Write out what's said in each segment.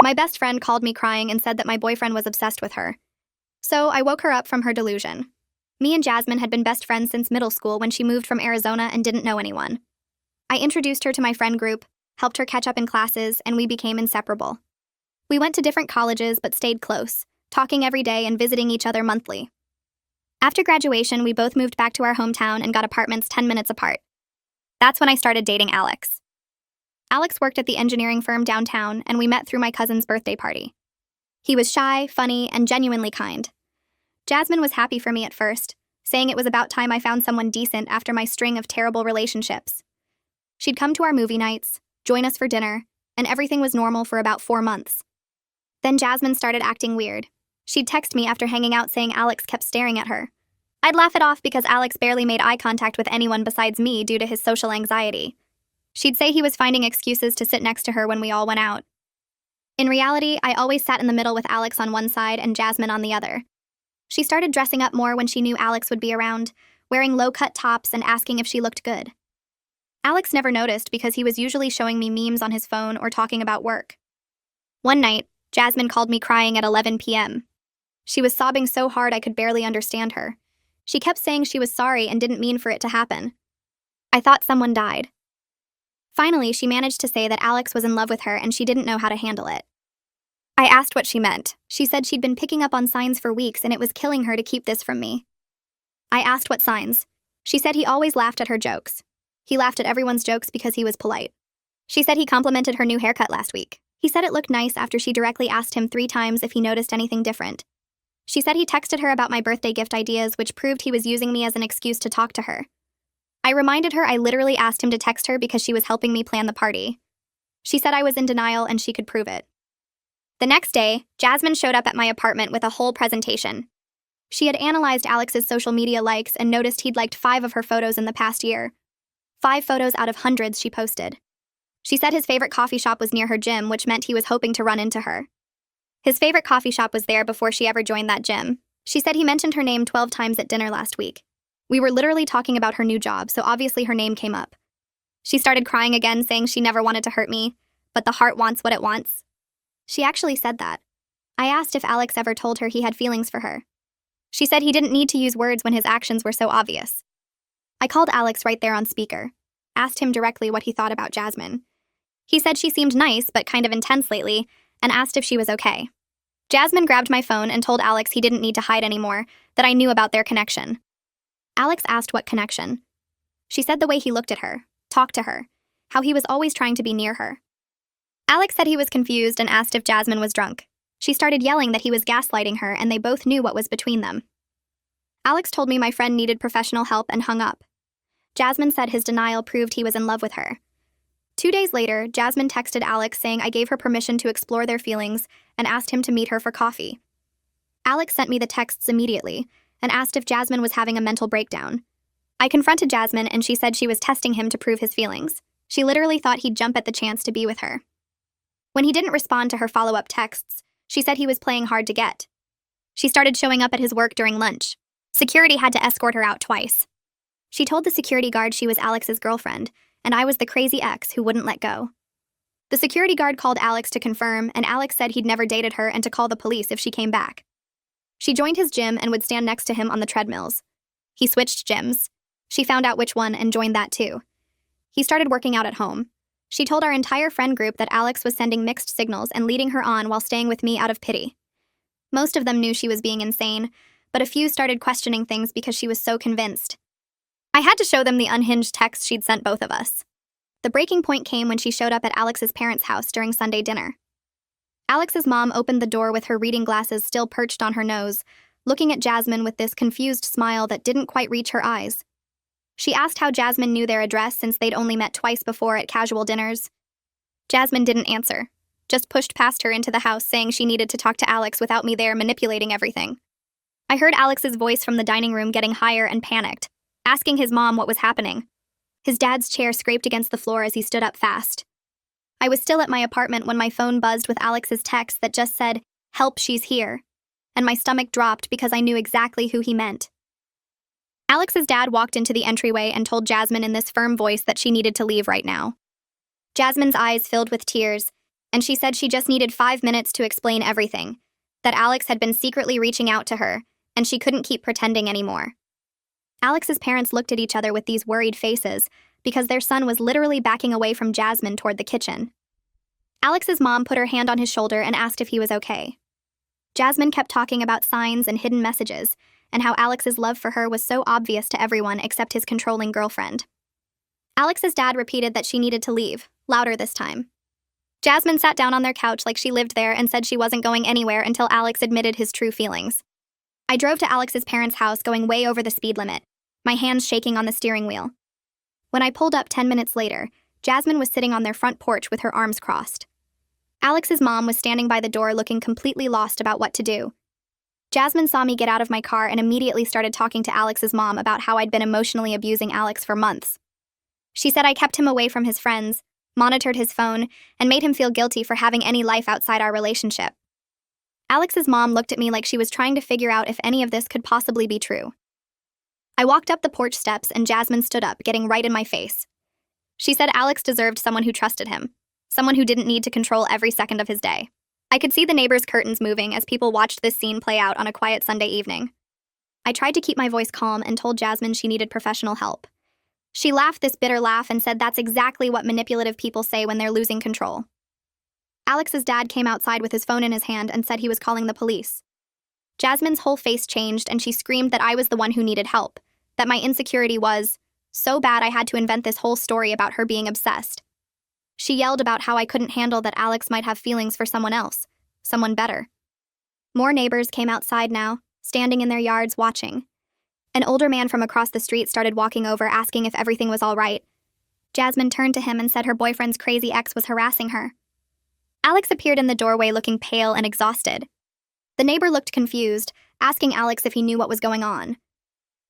My best friend called me crying and said that my boyfriend was obsessed with her. So I woke her up from her delusion. Me and Jasmine had been best friends since middle school when she moved from Arizona and didn't know anyone. I introduced her to my friend group, helped her catch up in classes, and we became inseparable. We went to different colleges but stayed close, talking every day and visiting each other monthly. After graduation, we both moved back to our hometown and got apartments 10 minutes apart. That's when I started dating Alex. Alex worked at the engineering firm downtown, and we met through my cousin's birthday party. He was shy, funny, and genuinely kind. Jasmine was happy for me at first, saying it was about time I found someone decent after my string of terrible relationships. She'd come to our movie nights, join us for dinner, and everything was normal for about 4 months. Then Jasmine started acting weird. She'd text me after hanging out saying Alex kept staring at her. I'd laugh it off because Alex barely made eye contact with anyone besides me due to his social anxiety. She'd say he was finding excuses to sit next to her when we all went out. In reality, I always sat in the middle with Alex on one side and Jasmine on the other. She started dressing up more when she knew Alex would be around, wearing low-cut tops and asking if she looked good. Alex never noticed because he was usually showing me memes on his phone or talking about work. One night, Jasmine called me crying at 11 p.m. She was sobbing so hard I could barely understand her. She kept saying she was sorry and didn't mean for it to happen. I thought someone died. Finally, she managed to say that Alex was in love with her and she didn't know how to handle it. I asked what she meant. She said she'd been picking up on signs for weeks and it was killing her to keep this from me. I asked what signs. She said he always laughed at her jokes. He laughed at everyone's jokes because he was polite. She said he complimented her new haircut last week. He said it looked nice after she directly asked him 3 times if he noticed anything different. She said he texted her about my birthday gift ideas, which proved he was using me as an excuse to talk to her. I reminded her I literally asked him to text her because she was helping me plan the party. She said I was in denial and she could prove it. The next day, Jasmine showed up at my apartment with a whole presentation. She had analyzed Alex's social media likes and noticed he'd liked 5 of her photos in the past year. 5 photos out of hundreds she posted. She said his favorite coffee shop was near her gym, which meant he was hoping to run into her. His favorite coffee shop was there before she ever joined that gym. She said he mentioned her name 12 times at dinner last week. We were literally talking about her new job, so obviously her name came up. She started crying again, saying she never wanted to hurt me, but the heart wants what it wants. She actually said that. I asked if Alex ever told her he had feelings for her. She said he didn't need to use words when his actions were so obvious. I called Alex right there on speaker, asked him directly what he thought about Jasmine. He said she seemed nice but kind of intense lately, and asked if she was okay. Jasmine grabbed my phone and told Alex he didn't need to hide anymore, that I knew about their connection. Alex asked what connection. She said the way he looked at her, talked to her, how he was always trying to be near her. Alex said he was confused and asked if Jasmine was drunk. She started yelling that he was gaslighting her and they both knew what was between them. Alex told me my friend needed professional help and hung up. Jasmine said his denial proved he was in love with her. 2 days later, Jasmine texted Alex saying I gave her permission to explore their feelings and asked him to meet her for coffee. Alex sent me the texts immediately and asked if Jasmine was having a mental breakdown. I confronted Jasmine and she said she was testing him to prove his feelings. She literally thought he'd jump at the chance to be with her. When he didn't respond to her follow-up texts, she said he was playing hard to get. She started showing up at his work during lunch. Security had to escort her out twice. She told the security guard she was Alex's girlfriend, and I was the crazy ex who wouldn't let go. The security guard called Alex to confirm, and Alex said he'd never dated her and to call the police if she came back. She joined his gym and would stand next to him on the treadmills. He switched gyms. She found out which one and joined that too. He started working out at home. She told our entire friend group that Alex was sending mixed signals and leading her on while staying with me out of pity. Most of them knew she was being insane, but a few started questioning things because she was so convinced. I had to show them the unhinged texts she'd sent both of us. The breaking point came when she showed up at Alex's parents' house during Sunday dinner. Alex's mom opened the door with her reading glasses still perched on her nose, looking at Jasmine with this confused smile that didn't quite reach her eyes. She asked how Jasmine knew their address since they'd only met twice before at casual dinners. Jasmine didn't answer, just pushed past her into the house saying she needed to talk to Alex without me there manipulating everything. I heard Alex's voice from the dining room getting higher and panicked, asking his mom what was happening. His dad's chair scraped against the floor as he stood up fast. I was still at my apartment when my phone buzzed with Alex's text that just said, "Help, she's here," and my stomach dropped because I knew exactly who he meant. Alex's dad walked into the entryway and told Jasmine in this firm voice that she needed to leave right now. Jasmine's eyes filled with tears, and she said she just needed 5 minutes to explain everything, that Alex had been secretly reaching out to her, and she couldn't keep pretending anymore. Alex's parents looked at each other with these worried faces because their son was literally backing away from Jasmine toward the kitchen. Alex's mom put her hand on his shoulder and asked if he was okay. Jasmine kept talking about signs and hidden messages, and how Alex's love for her was so obvious to everyone except his controlling girlfriend. Alex's dad repeated that she needed to leave, louder this time. Jasmine sat down on their couch like she lived there and said she wasn't going anywhere until Alex admitted his true feelings. I drove to Alex's parents' house going way over the speed limit, my hands shaking on the steering wheel. When I pulled up 10 minutes later, Jasmine was sitting on their front porch with her arms crossed. Alex's mom was standing by the door looking completely lost about what to do. Jasmine saw me get out of my car and immediately started talking to Alex's mom about how I'd been emotionally abusing Alex for months. She said I kept him away from his friends, monitored his phone, and made him feel guilty for having any life outside our relationship. Alex's mom looked at me like she was trying to figure out if any of this could possibly be true. I walked up the porch steps and Jasmine stood up, getting right in my face. She said Alex deserved someone who trusted him, someone who didn't need to control every second of his day. I could see the neighbors' curtains moving as people watched this scene play out on a quiet Sunday evening. I tried to keep my voice calm and told Jasmine she needed professional help. She laughed this bitter laugh and said that's exactly what manipulative people say when they're losing control. Alex's dad came outside with his phone in his hand and said he was calling the police. Jasmine's whole face changed and she screamed that I was the one who needed help, that my insecurity was so bad I had to invent this whole story about her being obsessed. She yelled about how I couldn't handle that Alex might have feelings for someone else, someone better. More neighbors came outside now, standing in their yards watching. An older man from across the street started walking over asking if everything was all right. Jasmine turned to him and said her boyfriend's crazy ex was harassing her. Alex appeared in the doorway looking pale and exhausted. The neighbor looked confused, asking Alex if he knew what was going on.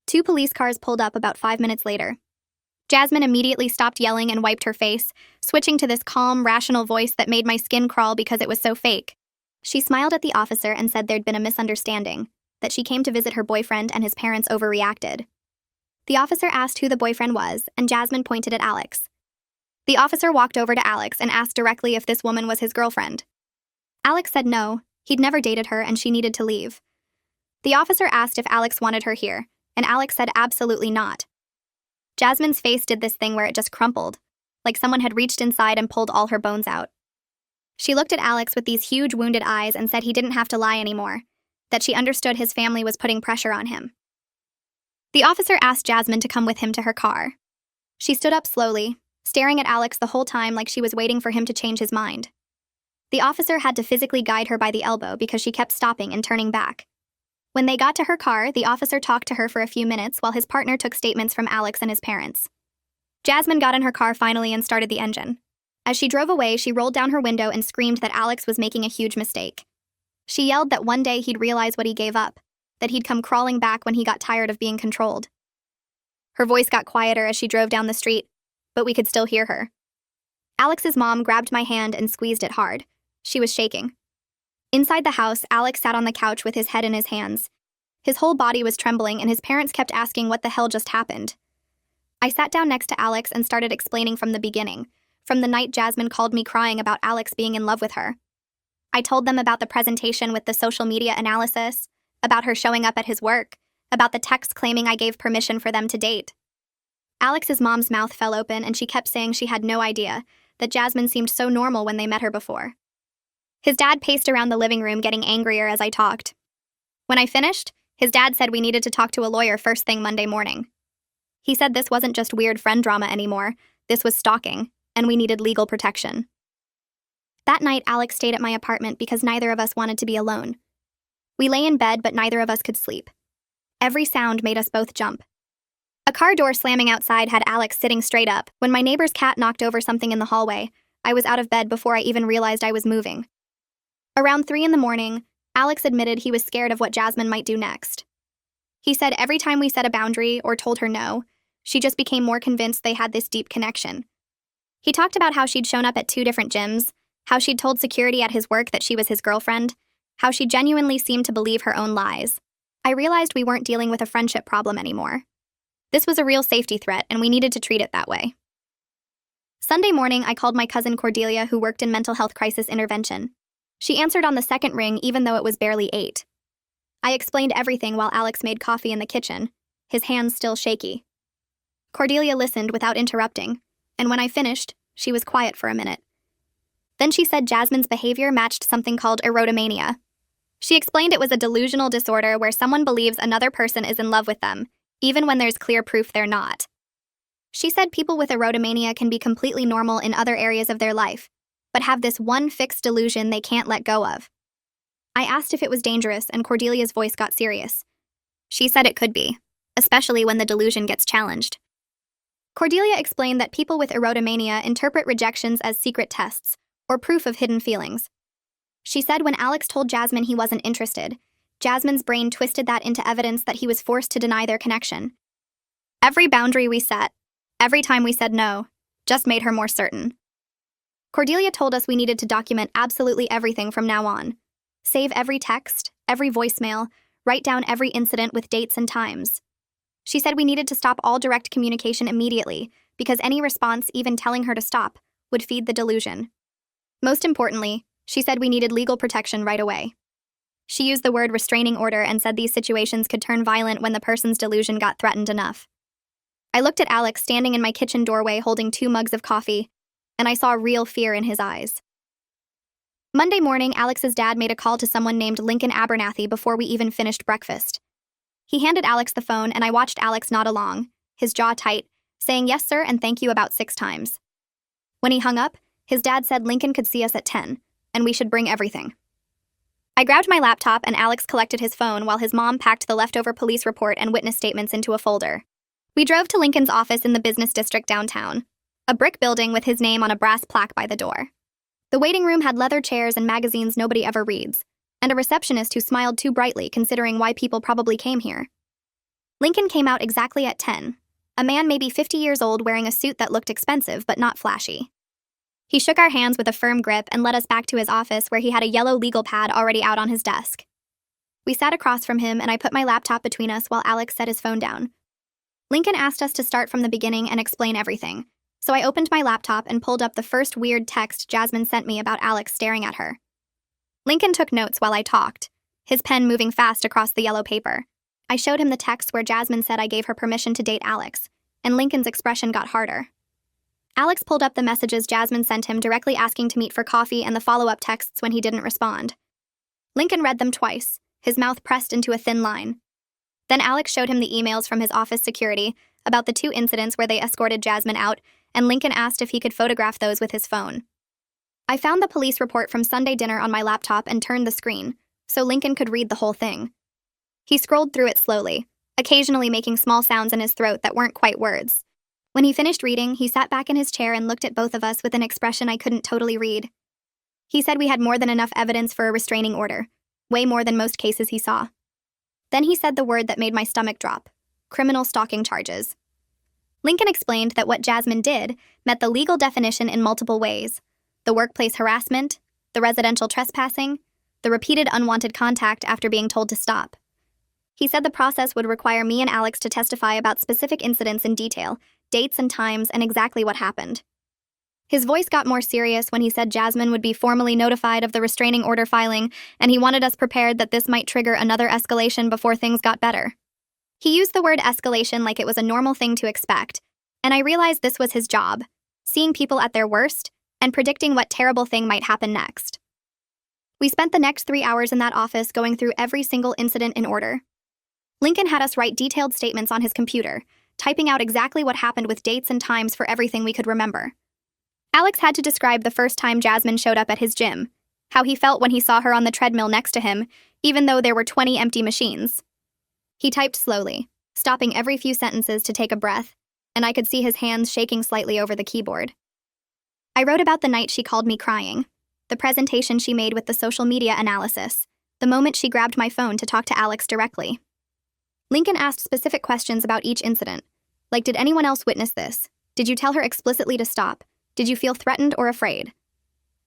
2 police cars pulled up about 5 minutes later. Jasmine immediately stopped yelling and wiped her face, switching to this calm, rational voice that made my skin crawl because it was so fake. She smiled at the officer and said there'd been a misunderstanding, that she came to visit her boyfriend and his parents overreacted. The officer asked who the boyfriend was, and Jasmine pointed at Alex. The officer walked over to Alex and asked directly if this woman was his girlfriend. Alex said no, he'd never dated her and she needed to leave. The officer asked if Alex wanted her here, and Alex said absolutely not. Jasmine's face did this thing where it just crumpled, like someone had reached inside and pulled all her bones out. She looked at Alex with these huge wounded eyes and said he didn't have to lie anymore, that she understood his family was putting pressure on him. The officer asked Jasmine to come with him to her car. She stood up slowly, staring at Alex the whole time like she was waiting for him to change his mind. The officer had to physically guide her by the elbow because she kept stopping and turning back. When they got to her car, the officer talked to her for a few minutes while his partner took statements from Alex and his parents. Jasmine got in her car finally and started the engine. As she drove away, she rolled down her window and screamed that Alex was making a huge mistake. She yelled that one day he'd realize what he gave up, that he'd come crawling back when he got tired of being controlled. Her voice got quieter as she drove down the street, but we could still hear her. Alex's mom grabbed my hand and squeezed it hard. She was shaking. Inside the house, Alex sat on the couch with his head in his hands. His whole body was trembling and his parents kept asking what the hell just happened. I sat down next to Alex and started explaining from the beginning, from the night Jasmine called me crying about Alex being in love with her. I told them about the presentation with the social media analysis, about her showing up at his work, about the text claiming I gave permission for them to date. Alex's mom's mouth fell open and she kept saying she had no idea, that Jasmine seemed so normal when they met her before. His dad paced around the living room getting angrier as I talked. When I finished, his dad said we needed to talk to a lawyer first thing Monday morning. He said this wasn't just weird friend drama anymore, this was stalking, and we needed legal protection. That night, Alex stayed at my apartment because neither of us wanted to be alone. We lay in bed, but neither of us could sleep. Every sound made us both jump. A car door slamming outside had Alex sitting straight up. When my neighbor's cat knocked over something in the hallway, I was out of bed before I even realized I was moving. Around 3 a.m, Alex admitted he was scared of what Jasmine might do next. He said every time we set a boundary or told her no, she just became more convinced they had this deep connection. He talked about how she'd shown up at 2 different gyms, how she'd told security at his work that she was his girlfriend, how she genuinely seemed to believe her own lies. I realized we weren't dealing with a friendship problem anymore. This was a real safety threat, and we needed to treat it that way. Sunday morning, I called my cousin Cordelia, who worked in mental health crisis intervention. She answered on the second ring, even though it was barely 8. I explained everything while Alex made coffee in the kitchen, his hands still shaky. Cordelia listened without interrupting, and when I finished, she was quiet for a minute. Then she said Jasmine's behavior matched something called erotomania. She explained it was a delusional disorder where someone believes another person is in love with them, even when there's clear proof they're not. She said people with erotomania can be completely normal in other areas of their life, but have this one fixed delusion they can't let go of. I asked if it was dangerous, and Cordelia's voice got serious. She said it could be, especially when the delusion gets challenged. Cordelia explained that people with erotomania interpret rejections as secret tests, or proof of hidden feelings. She said when Alex told Jasmine he wasn't interested, Jasmine's brain twisted that into evidence that he was forced to deny their connection. Every boundary we set, every time we said no, just made her more certain. Cordelia told us we needed to document absolutely everything from now on. Save every text, every voicemail, write down every incident with dates and times. She said we needed to stop all direct communication immediately, because any response, even telling her to stop, would feed the delusion. Most importantly, she said we needed legal protection right away. She used the word restraining order and said these situations could turn violent when the person's delusion got threatened enough. I looked at Alex standing in my kitchen doorway holding 2 mugs of coffee, and I saw real fear in his eyes. Monday morning, Alex's dad made a call to someone named Lincoln Abernathy before we even finished breakfast. He handed Alex the phone, and I watched Alex nod along, his jaw tight, saying yes sir and thank you about 6 times. When he hung up, his dad said Lincoln could see us at 10, and we should bring everything. I grabbed my laptop and Alex collected his phone while his mom packed the leftover police report and witness statements into a folder. We drove to Lincoln's office in the business district downtown, a brick building with his name on a brass plaque by the door. The waiting room had leather chairs and magazines nobody ever reads, and a receptionist who smiled too brightly considering why people probably came here. Lincoln came out exactly at 10, a man maybe 50 years old wearing a suit that looked expensive but not flashy. He shook our hands with a firm grip and led us back to his office where he had a yellow legal pad already out on his desk. We sat across from him and I put my laptop between us while Alex set his phone down. Lincoln asked us to start from the beginning and explain everything, so I opened my laptop and pulled up the first weird text Jasmine sent me about Alex staring at her. Lincoln took notes while I talked, his pen moving fast across the yellow paper. I showed him the text where Jasmine said I gave her permission to date Alex, and Lincoln's expression got harder. Alex pulled up the messages Jasmine sent him directly asking to meet for coffee and the follow-up texts when he didn't respond. Lincoln read them twice, his mouth pressed into a thin line. Then Alex showed him the emails from his office security about the 2 incidents where they escorted Jasmine out, and Lincoln asked if he could photograph those with his phone. I found the police report from Sunday dinner on my laptop and turned the screen, so Lincoln could read the whole thing. He scrolled through it slowly, occasionally making small sounds in his throat that weren't quite words. When he finished reading, he sat back in his chair and looked at both of us with an expression I couldn't totally read. He said we had more than enough evidence for a restraining order, way more than most cases he saw. Then he said the word that made my stomach drop: criminal stalking charges. Lincoln explained that what Jasmine did met the legal definition in multiple ways: the workplace harassment, the residential trespassing, the repeated unwanted contact after being told to stop. He said the process would require me and Alex to testify about specific incidents in detail, dates and times, and exactly what happened. His voice got more serious when he said Jasmine would be formally notified of the restraining order filing, and he wanted us prepared that this might trigger another escalation before things got better. He used the word escalation like it was a normal thing to expect, and I realized this was his job, seeing people at their worst and predicting what terrible thing might happen next. We spent the next 3 hours in that office going through every single incident in order. Lincoln had us write detailed statements on his computer, typing out exactly what happened with dates and times for everything we could remember. Alex had to describe the first time Jasmine showed up at his gym, how he felt when he saw her on the treadmill next to him, even though there were 20 empty machines. He typed slowly, stopping every few sentences to take a breath, and I could see his hands shaking slightly over the keyboard. I wrote about the night she called me crying, the presentation she made with the social media analysis, the moment she grabbed my phone to talk to Alex directly. Lincoln asked specific questions about each incident, like did anyone else witness this? Did you tell her explicitly to stop? Did you feel threatened or afraid?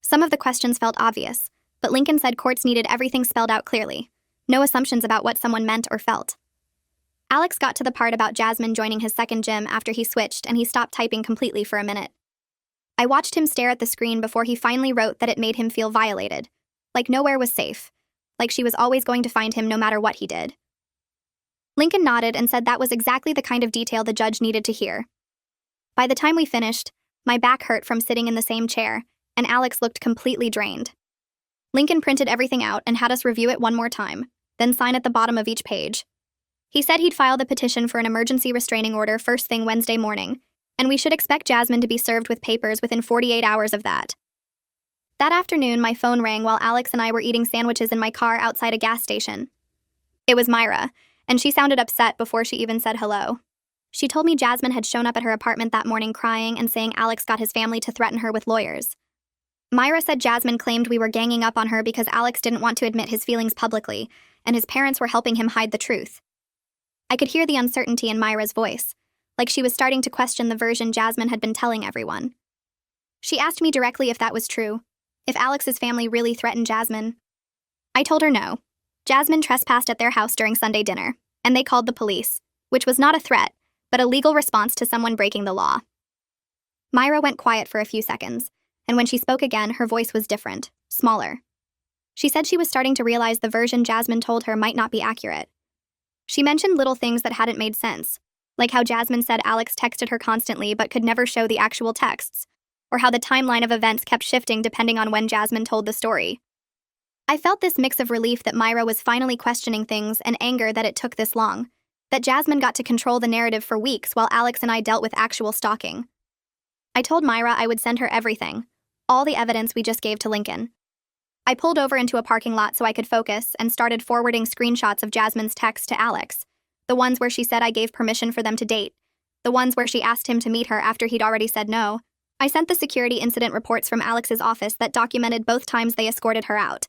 Some of the questions felt obvious, but Lincoln said courts needed everything spelled out clearly, no assumptions about what someone meant or felt. Alex got to the part about Jasmine joining his second gym after he switched, and he stopped typing completely for a minute. I watched him stare at the screen before he finally wrote that it made him feel violated, like nowhere was safe, like she was always going to find him no matter what he did. Lincoln nodded and said that was exactly the kind of detail the judge needed to hear. By the time we finished, my back hurt from sitting in the same chair, and Alex looked completely drained. Lincoln printed everything out and had us review it one more time, then sign at the bottom of each page. He said he'd file the petition for an emergency restraining order first thing Wednesday morning, and we should expect Jasmine to be served with papers within 48 hours of that. That afternoon, my phone rang while Alex and I were eating sandwiches in my car outside a gas station. It was Myra, and she sounded upset before she even said hello. She told me Jasmine had shown up at her apartment that morning crying and saying Alex got his family to threaten her with lawyers. Myra said Jasmine claimed we were ganging up on her because Alex didn't want to admit his feelings publicly, and his parents were helping him hide the truth. I could hear the uncertainty in Myra's voice, like she was starting to question the version Jasmine had been telling everyone. She asked me directly if that was true, if Alex's family really threatened Jasmine. I told her no. Jasmine trespassed at their house during Sunday dinner, and they called the police, which was not a threat, but a legal response to someone breaking the law. Myra went quiet for a few seconds, and when she spoke again, her voice was different, smaller. She said she was starting to realize the version Jasmine told her might not be accurate. She mentioned little things that hadn't made sense, like how Jasmine said Alex texted her constantly but could never show the actual texts, or how the timeline of events kept shifting depending on when Jasmine told the story. I felt this mix of relief that Myra was finally questioning things and anger that it took this long, that Jasmine got to control the narrative for weeks while Alex and I dealt with actual stalking. I told Myra I would send her everything, all the evidence we just gave to Lincoln. I pulled over into a parking lot so I could focus and started forwarding screenshots of Jasmine's texts to Alex, the ones where she said I gave permission for them to date, the ones where she asked him to meet her after he'd already said no. I sent the security incident reports from Alex's office that documented both times they escorted her out.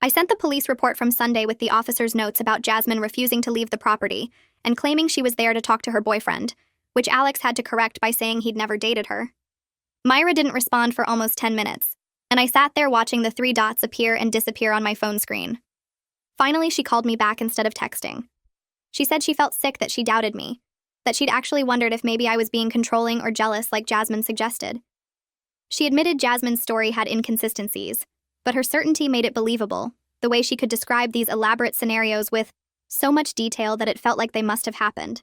I sent the police report from Sunday with the officer's notes about Jasmine refusing to leave the property and claiming she was there to talk to her boyfriend, which Alex had to correct by saying he'd never dated her. Myra didn't respond for almost 10 minutes, and I sat there watching the 3 dots appear and disappear on my phone screen. Finally, she called me back instead of texting. She said she felt sick that she doubted me, that she'd actually wondered if maybe I was being controlling or jealous like Jasmine suggested. She admitted Jasmine's story had inconsistencies, but her certainty made it believable, the way she could describe these elaborate scenarios with so much detail that it felt like they must have happened.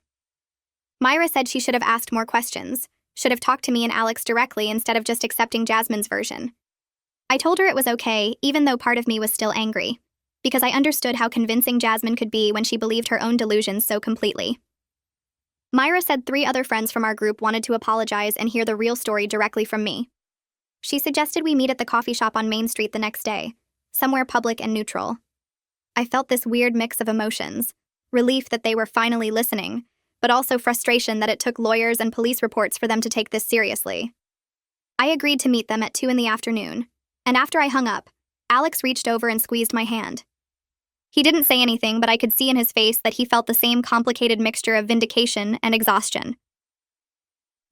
Myra said she should have asked more questions, should have talked to me and Alex directly instead of just accepting Jasmine's version. I told her it was okay, even though part of me was still angry, because I understood how convincing Jasmine could be when she believed her own delusions so completely. Myra said 3 other friends from our group wanted to apologize and hear the real story directly from me. She suggested we meet at the coffee shop on Main Street the next day, somewhere public and neutral. I felt this weird mix of emotions, relief that they were finally listening, but also frustration that it took lawyers and police reports for them to take this seriously. I agreed to meet them at 2 in the afternoon, and after I hung up, Alex reached over and squeezed my hand. He didn't say anything, but I could see in his face that he felt the same complicated mixture of vindication and exhaustion.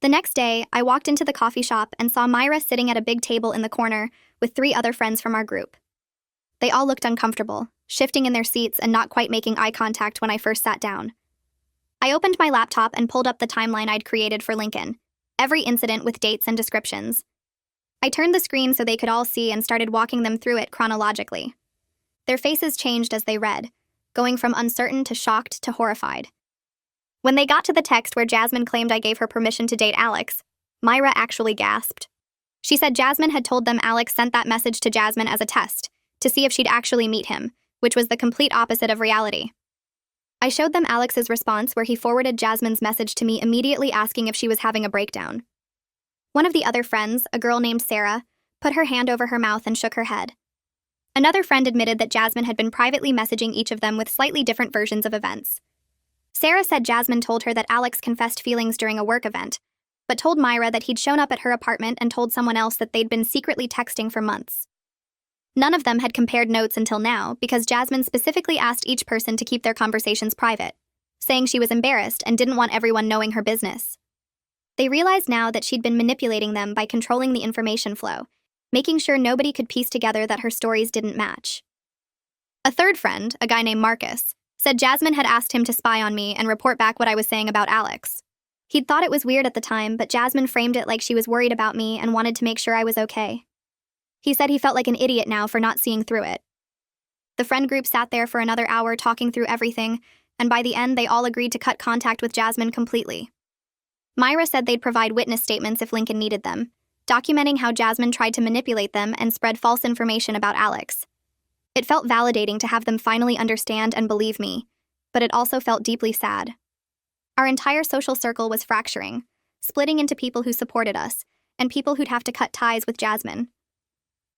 The next day, I walked into the coffee shop and saw Myra sitting at a big table in the corner with 3 other friends from our group. They all looked uncomfortable, shifting in their seats and not quite making eye contact when I first sat down. I opened my laptop and pulled up the timeline I'd created for Lincoln, every incident with dates and descriptions. I turned the screen so they could all see and started walking them through it chronologically. Their faces changed as they read, going from uncertain to shocked to horrified. When they got to the text where Jasmine claimed I gave her permission to date Alex, Myra actually gasped. She said Jasmine had told them Alex sent that message to Jasmine as a test, to see if she'd actually meet him, which was the complete opposite of reality. I showed them Alex's response where he forwarded Jasmine's message to me immediately asking if she was having a breakdown. One of the other friends, a girl named Sarah, put her hand over her mouth and shook her head. Another friend admitted that Jasmine had been privately messaging each of them with slightly different versions of events. Sarah said Jasmine told her that Alex confessed feelings during a work event, but told Myra that he'd shown up at her apartment and told someone else that they'd been secretly texting for months. None of them had compared notes until now because Jasmine specifically asked each person to keep their conversations private, saying she was embarrassed and didn't want everyone knowing her business. They realized now that she'd been manipulating them by controlling the information flow, making sure nobody could piece together that her stories didn't match. A third friend, a guy named Marcus, said Jasmine had asked him to spy on me and report back what I was saying about Alex. He'd thought it was weird at the time, but Jasmine framed it like she was worried about me and wanted to make sure I was okay. He said he felt like an idiot now for not seeing through it. The friend group sat there for another hour talking through everything, and by the end they all agreed to cut contact with Jasmine completely. Myra said they'd provide witness statements if Lincoln needed them, documenting how Jasmine tried to manipulate them and spread false information about Alex. It felt validating to have them finally understand and believe me, but it also felt deeply sad. Our entire social circle was fracturing, splitting into people who supported us, and people who'd have to cut ties with Jasmine.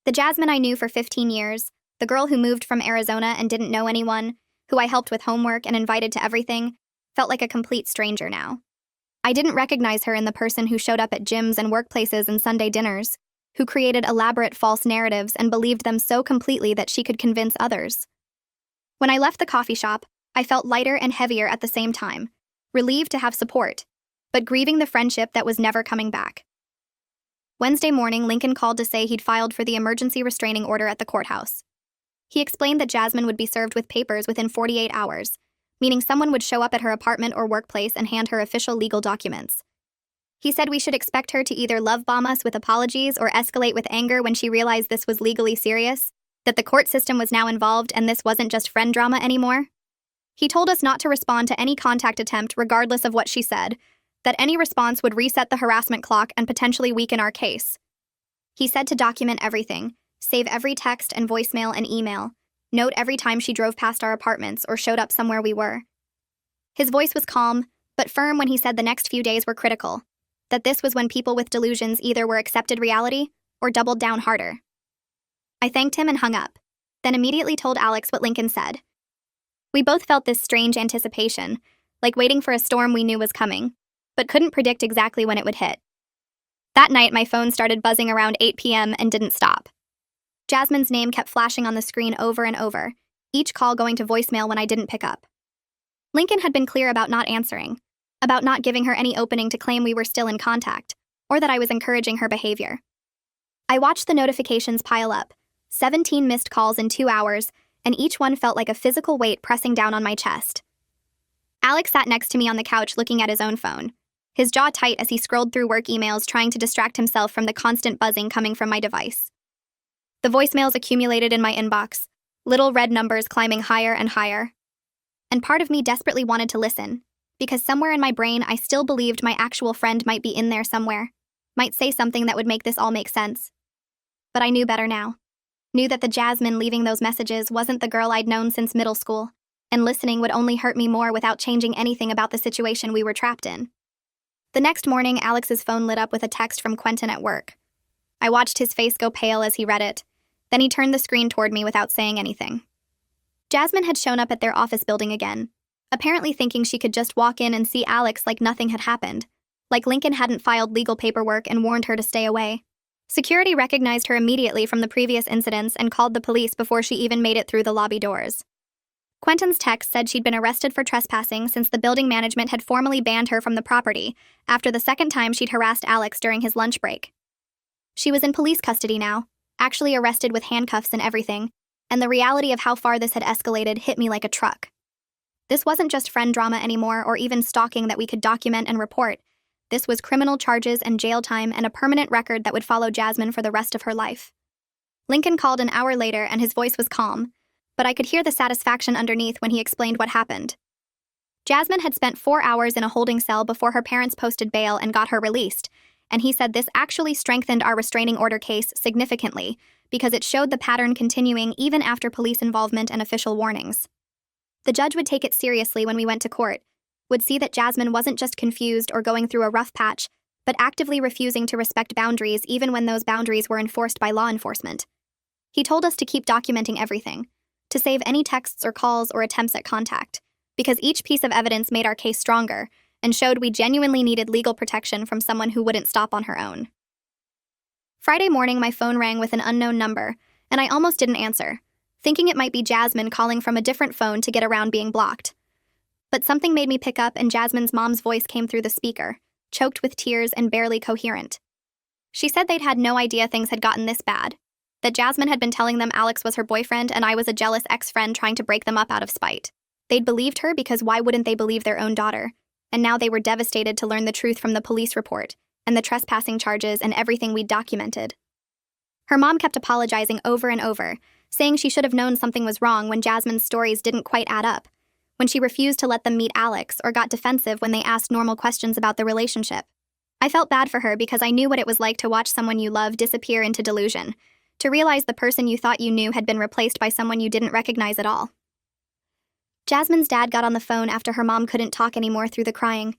The Jasmine I knew for 15 years, the girl who moved from Arizona and didn't know anyone, who I helped with homework and invited to everything, felt like a complete stranger now. I didn't recognize her in the person who showed up at gyms and workplaces and Sunday dinners, who created elaborate false narratives and believed them so completely that she could convince others. When I left the coffee shop, I felt lighter and heavier at the same time, relieved to have support, but grieving the friendship that was never coming back. Wednesday morning, Lincoln called to say he'd filed for the emergency restraining order at the courthouse. He explained that Jasmine would be served with papers within 48 hours, meaning someone would show up at her apartment or workplace and hand her official legal documents. He said we should expect her to either love bomb us with apologies or escalate with anger when she realized this was legally serious, that the court system was now involved and this wasn't just friend drama anymore. He told us not to respond to any contact attempt regardless of what she said, that any response would reset the harassment clock and potentially weaken our case. He said to document everything, save every text and voicemail and email, note every time she drove past our apartments or showed up somewhere we were. His voice was calm, but firm when he said the next few days were critical, that this was when people with delusions either were accepted reality or doubled down harder. I thanked him and hung up, then immediately told Alex what Lincoln said. We both felt this strange anticipation, like waiting for a storm we knew was coming, but couldn't predict exactly when it would hit. That night, my phone started buzzing around 8 p.m. and didn't stop. Jasmine's name kept flashing on the screen over and over, each call going to voicemail when I didn't pick up. Lincoln had been clear about not answering, about not giving her any opening to claim we were still in contact, or that I was encouraging her behavior. I watched the notifications pile up, 17 missed calls in 2 hours, and each one felt like a physical weight pressing down on my chest. Alex sat next to me on the couch looking at his own phone, his jaw tight as he scrolled through work emails trying to distract himself from the constant buzzing coming from my device. The voicemails accumulated in my inbox, little red numbers climbing higher and higher. And part of me desperately wanted to listen, because somewhere in my brain I still believed my actual friend might be in there somewhere, might say something that would make this all make sense. But I knew better now. Knew that the Jasmine leaving those messages wasn't the girl I'd known since middle school, and listening would only hurt me more without changing anything about the situation we were trapped in. The next morning, Alex's phone lit up with a text from Quentin at work. I watched his face go pale as he read it. Then he turned the screen toward me without saying anything. Jasmine had shown up at their office building again, apparently thinking she could just walk in and see Alex like nothing had happened, like Lincoln hadn't filed legal paperwork and warned her to stay away. Security recognized her immediately from the previous incidents and called the police before she even made it through the lobby doors. Quentin's text said she'd been arrested for trespassing since the building management had formally banned her from the property after the second time she'd harassed Alex during his lunch break. She was in police custody now, actually arrested with handcuffs and everything, and the reality of how far this had escalated hit me like a truck. This wasn't just friend drama anymore or even stalking that we could document and report. This was criminal charges and jail time and a permanent record that would follow Jasmine for the rest of her life. Lincoln called an hour later and his voice was calm, but I could hear the satisfaction underneath when he explained what happened. Jasmine had spent 4 hours in a holding cell before her parents posted bail and got her released, and he said this actually strengthened our restraining order case significantly because it showed the pattern continuing even after police involvement and official warnings. The judge would take it seriously when we went to court, would see that Jasmine wasn't just confused or going through a rough patch, but actively refusing to respect boundaries even when those boundaries were enforced by law enforcement. He told us to keep documenting everything, to save any texts or calls or attempts at contact, because each piece of evidence made our case stronger and showed we genuinely needed legal protection from someone who wouldn't stop on her own. Friday morning, my phone rang with an unknown number, and I almost didn't answer, thinking it might be Jasmine calling from a different phone to get around being blocked. But something made me pick up, and Jasmine's mom's voice came through the speaker, choked with tears and barely coherent. She said they'd had no idea things had gotten this bad, that Jasmine had been telling them Alex was her boyfriend and I was a jealous ex-friend trying to break them up out of spite. They'd believed her because why wouldn't they believe their own daughter? and now they were devastated to learn the truth from the police report and the trespassing charges and everything we'd documented. Her mom kept apologizing over and over, saying she should have known something was wrong when Jasmine's stories didn't quite add up, when she refused to let them meet Alex or got defensive when they asked normal questions about the relationship. I felt bad for her because I knew what it was like to watch someone you love disappear into delusion, to realize the person you thought you knew had been replaced by someone you didn't recognize at all. Jasmine's dad got on the phone after her mom couldn't talk anymore through the crying.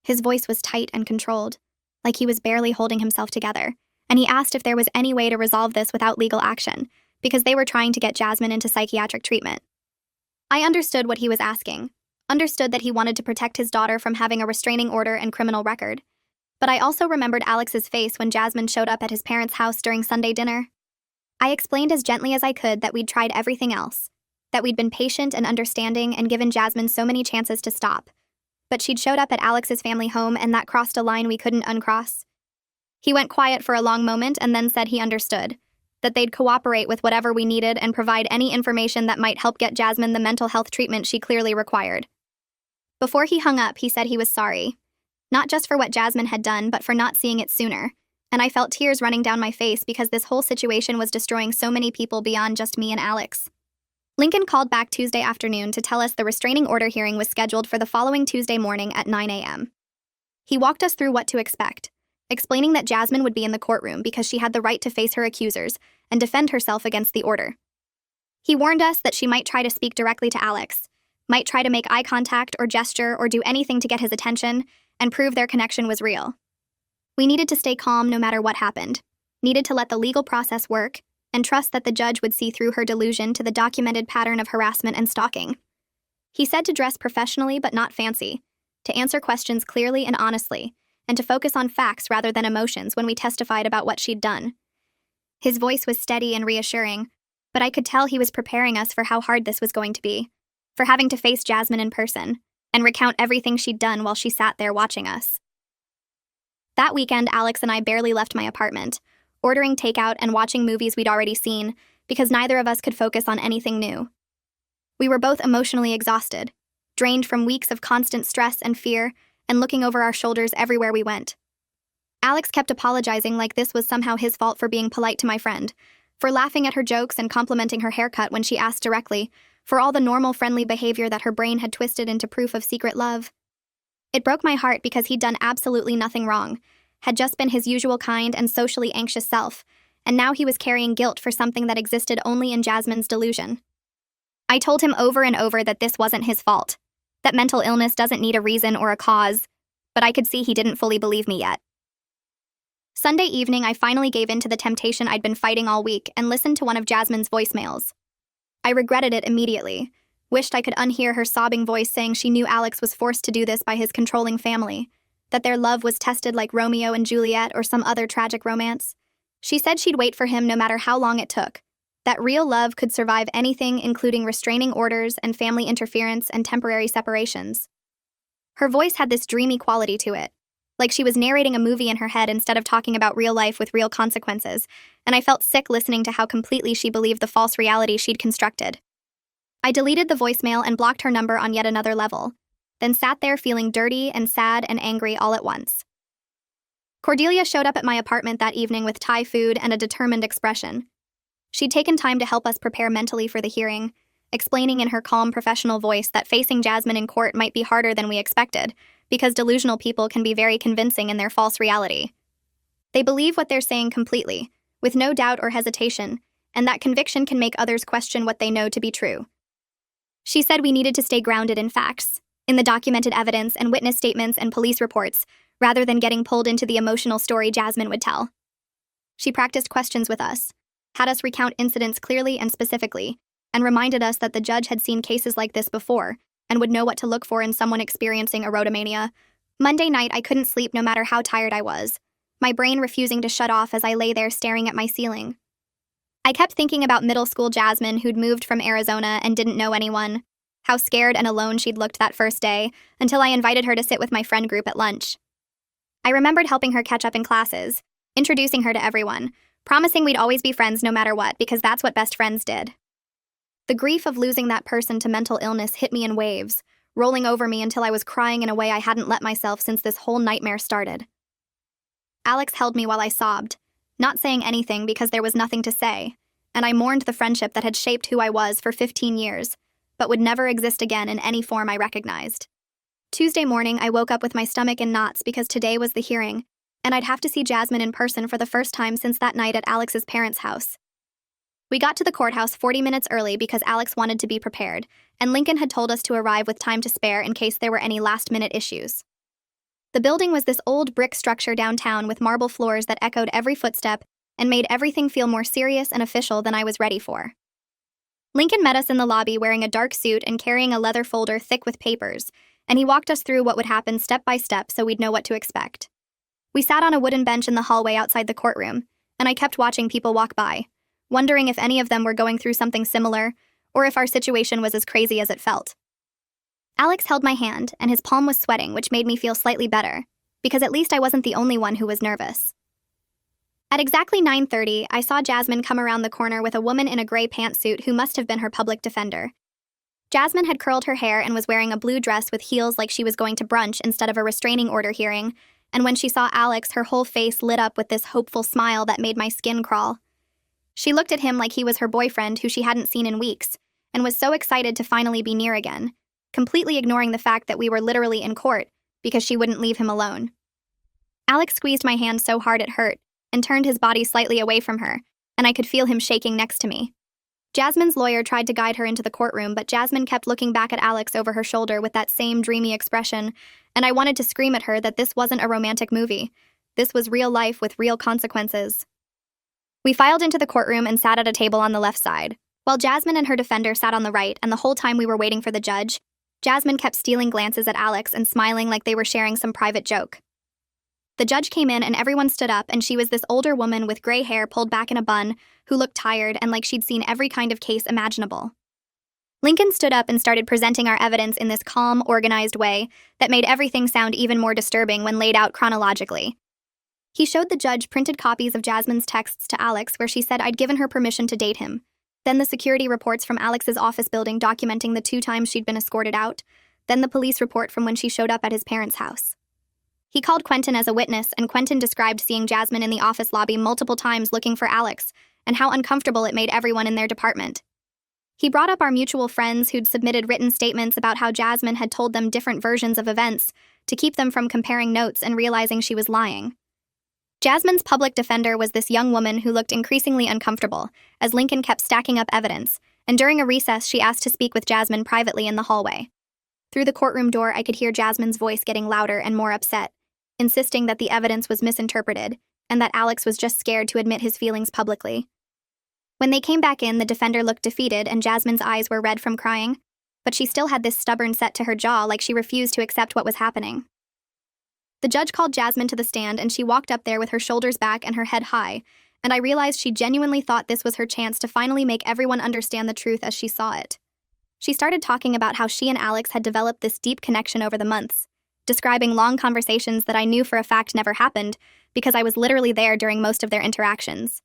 His voice was tight and controlled, like he was barely holding himself together, and he asked if there was any way to resolve this without legal action, because they were trying to get Jasmine into psychiatric treatment. I understood what he was asking, understood that he wanted to protect his daughter from having a restraining order and criminal record. But I also remembered Alex's face when Jasmine showed up at his parents' house during Sunday dinner. I explained as gently as I could that we'd tried everything else, that we'd been patient and understanding and given Jasmine so many chances to stop. But she'd showed up at Alex's family home, and that crossed a line we couldn't uncross. He went quiet for a long moment and then said he understood, that they'd cooperate with whatever we needed and provide any information that might help get Jasmine the mental health treatment she clearly required. Before he hung up, he said he was sorry, not just for what Jasmine had done, but for not seeing it sooner, and I felt tears running down my face because this whole situation was destroying so many people beyond just me and Alex. Lincoln called back Tuesday afternoon to tell us the restraining order hearing was scheduled for the following Tuesday morning at 9 a.m. He walked us through what to expect, explaining that Jasmine would be in the courtroom because she had the right to face her accusers and defend herself against the order. He warned us that she might try to speak directly to Alex, might try to make eye contact or gesture or do anything to get his attention and prove their connection was real. We needed to stay calm no matter what happened, needed to let the legal process work, and trust that the judge would see through her delusion to the documented pattern of harassment and stalking. He said to dress professionally but not fancy, to answer questions clearly and honestly, and to focus on facts rather than emotions when we testified about what she'd done. His voice was steady and reassuring, but I could tell he was preparing us for how hard this was going to be, for having to face Jasmine in person, and recount everything she'd done while she sat there watching us. That weekend, Alex and I barely left my apartment, ordering takeout and watching movies we'd already seen, because neither of us could focus on anything new. We were both emotionally exhausted, drained from weeks of constant stress and fear, and looking over our shoulders everywhere we went. Alex kept apologizing like this was somehow his fault for being polite to my friend, for laughing at her jokes and complimenting her haircut when she asked directly, for all the normal friendly behavior that her brain had twisted into proof of secret love. It broke my heart because he'd done absolutely nothing wrong, had just been his usual kind and socially anxious self, and now he was carrying guilt for something that existed only in Jasmine's delusion. I told him over and over that this wasn't his fault, that mental illness doesn't need a reason or a cause, but I could see he didn't fully believe me yet. Sunday evening, I finally gave in to the temptation I'd been fighting all week and listened to one of Jasmine's voicemails. I regretted it immediately, wished I could unhear her sobbing voice saying she knew Alex was forced to do this by his controlling family, that their love was tested like Romeo and Juliet or some other tragic romance. She said she'd wait for him no matter how long it took, that real love could survive anything, including restraining orders and family interference and temporary separations. Her voice had this dreamy quality to it, like she was narrating a movie in her head instead of talking about real life with real consequences, and I felt sick listening to how completely she believed the false reality she'd constructed. I deleted the voicemail and blocked her number on yet another level, then sat there feeling dirty and sad and angry all at once. Cordelia showed up at my apartment that evening with Thai food and a determined expression. She'd taken time to help us prepare mentally for the hearing, explaining in her calm professional voice that facing Jasmine in court might be harder than we expected, because delusional people can be very convincing in their false reality. They believe what they're saying completely, with no doubt or hesitation, and that conviction can make others question what they know to be true. She said we needed to stay grounded in facts, in the documented evidence and witness statements and police reports, rather than getting pulled into the emotional story Jasmine would tell. She practiced questions with us, had us recount incidents clearly and specifically, and reminded us that the judge had seen cases like this before and would know what to look for in someone experiencing erotomania. Monday night, I couldn't sleep no matter how tired I was, my brain refusing to shut off as I lay there staring at my ceiling. I kept thinking about middle school Jasmine who'd moved from Arizona and didn't know anyone, how scared and alone she'd looked that first day, until I invited her to sit with my friend group at lunch. I remembered helping her catch up in classes, introducing her to everyone, promising we'd always be friends no matter what, because that's what best friends did. The grief of losing that person to mental illness hit me in waves, rolling over me until I was crying in a way I hadn't let myself since this whole nightmare started. Alex held me while I sobbed, not saying anything because there was nothing to say, and I mourned the friendship that had shaped who I was for 15 years, but would never exist again in any form I recognized. Tuesday morning, I woke up with my stomach in knots because today was the hearing, and I'd have to see Jasmine in person for the first time since that night at Alex's parents' house. We got to the courthouse 40 minutes early because Alex wanted to be prepared, and Lincoln had told us to arrive with time to spare in case there were any last-minute issues. The building was this old brick structure downtown with marble floors that echoed every footstep and made everything feel more serious and official than I was ready for. Lincoln met us in the lobby wearing a dark suit and carrying a leather folder thick with papers, and he walked us through what would happen step by step so we'd know what to expect. We sat on a wooden bench in the hallway outside the courtroom, and I kept watching people walk by, wondering if any of them were going through something similar, or if our situation was as crazy as it felt. Alex held my hand, and his palm was sweating, which made me feel slightly better, because at least I wasn't the only one who was nervous. At exactly 9:30, I saw Jasmine come around the corner with a woman in a gray pantsuit who must have been her public defender. Jasmine had curled her hair and was wearing a blue dress with heels like she was going to brunch instead of a restraining order hearing, and when she saw Alex, her whole face lit up with this hopeful smile that made my skin crawl. She looked at him like he was her boyfriend who she hadn't seen in weeks, and was so excited to finally be near again, completely ignoring the fact that we were literally in court because she wouldn't leave him alone. Alex squeezed my hand so hard it hurt, and turned his body slightly away from her, and I could feel him shaking next to me. Jasmine's lawyer tried to guide her into the courtroom, but Jasmine kept looking back at Alex over her shoulder with that same dreamy expression, and I wanted to scream at her that this wasn't a romantic movie. This was real life with real consequences. We filed into the courtroom and sat at a table on the left side, while Jasmine and her defender sat on the right, and the whole time we were waiting for the judge, Jasmine kept stealing glances at Alex and smiling like they were sharing some private joke. The judge came in and everyone stood up, and she was this older woman with gray hair pulled back in a bun who looked tired and like she'd seen every kind of case imaginable. Lincoln stood up and started presenting our evidence in this calm, organized way that made everything sound even more disturbing when laid out chronologically. He showed the judge printed copies of Jasmine's texts to Alex where she said I'd given her permission to date him, then the security reports from Alex's office building documenting the 2 times she'd been escorted out, then the police report from when she showed up at his parents' house. He called Quentin as a witness, and Quentin described seeing Jasmine in the office lobby multiple times looking for Alex, and how uncomfortable it made everyone in their department. He brought up our mutual friends who'd submitted written statements about how Jasmine had told them different versions of events to keep them from comparing notes and realizing she was lying. Jasmine's public defender was this young woman who looked increasingly uncomfortable as Lincoln kept stacking up evidence, and during a recess she asked to speak with Jasmine privately in the hallway. Through the courtroom door, I could hear Jasmine's voice getting louder and more upset, insisting that the evidence was misinterpreted and that Alex was just scared to admit his feelings publicly. When they came back in, the defender looked defeated and Jasmine's eyes were red from crying, but she still had this stubborn set to her jaw like she refused to accept what was happening. The judge called Jasmine to the stand and she walked up there with her shoulders back and her head high, and I realized she genuinely thought this was her chance to finally make everyone understand the truth as she saw it. She started talking about how she and Alex had developed this deep connection over the months, describing long conversations that I knew for a fact never happened because I was literally there during most of their interactions.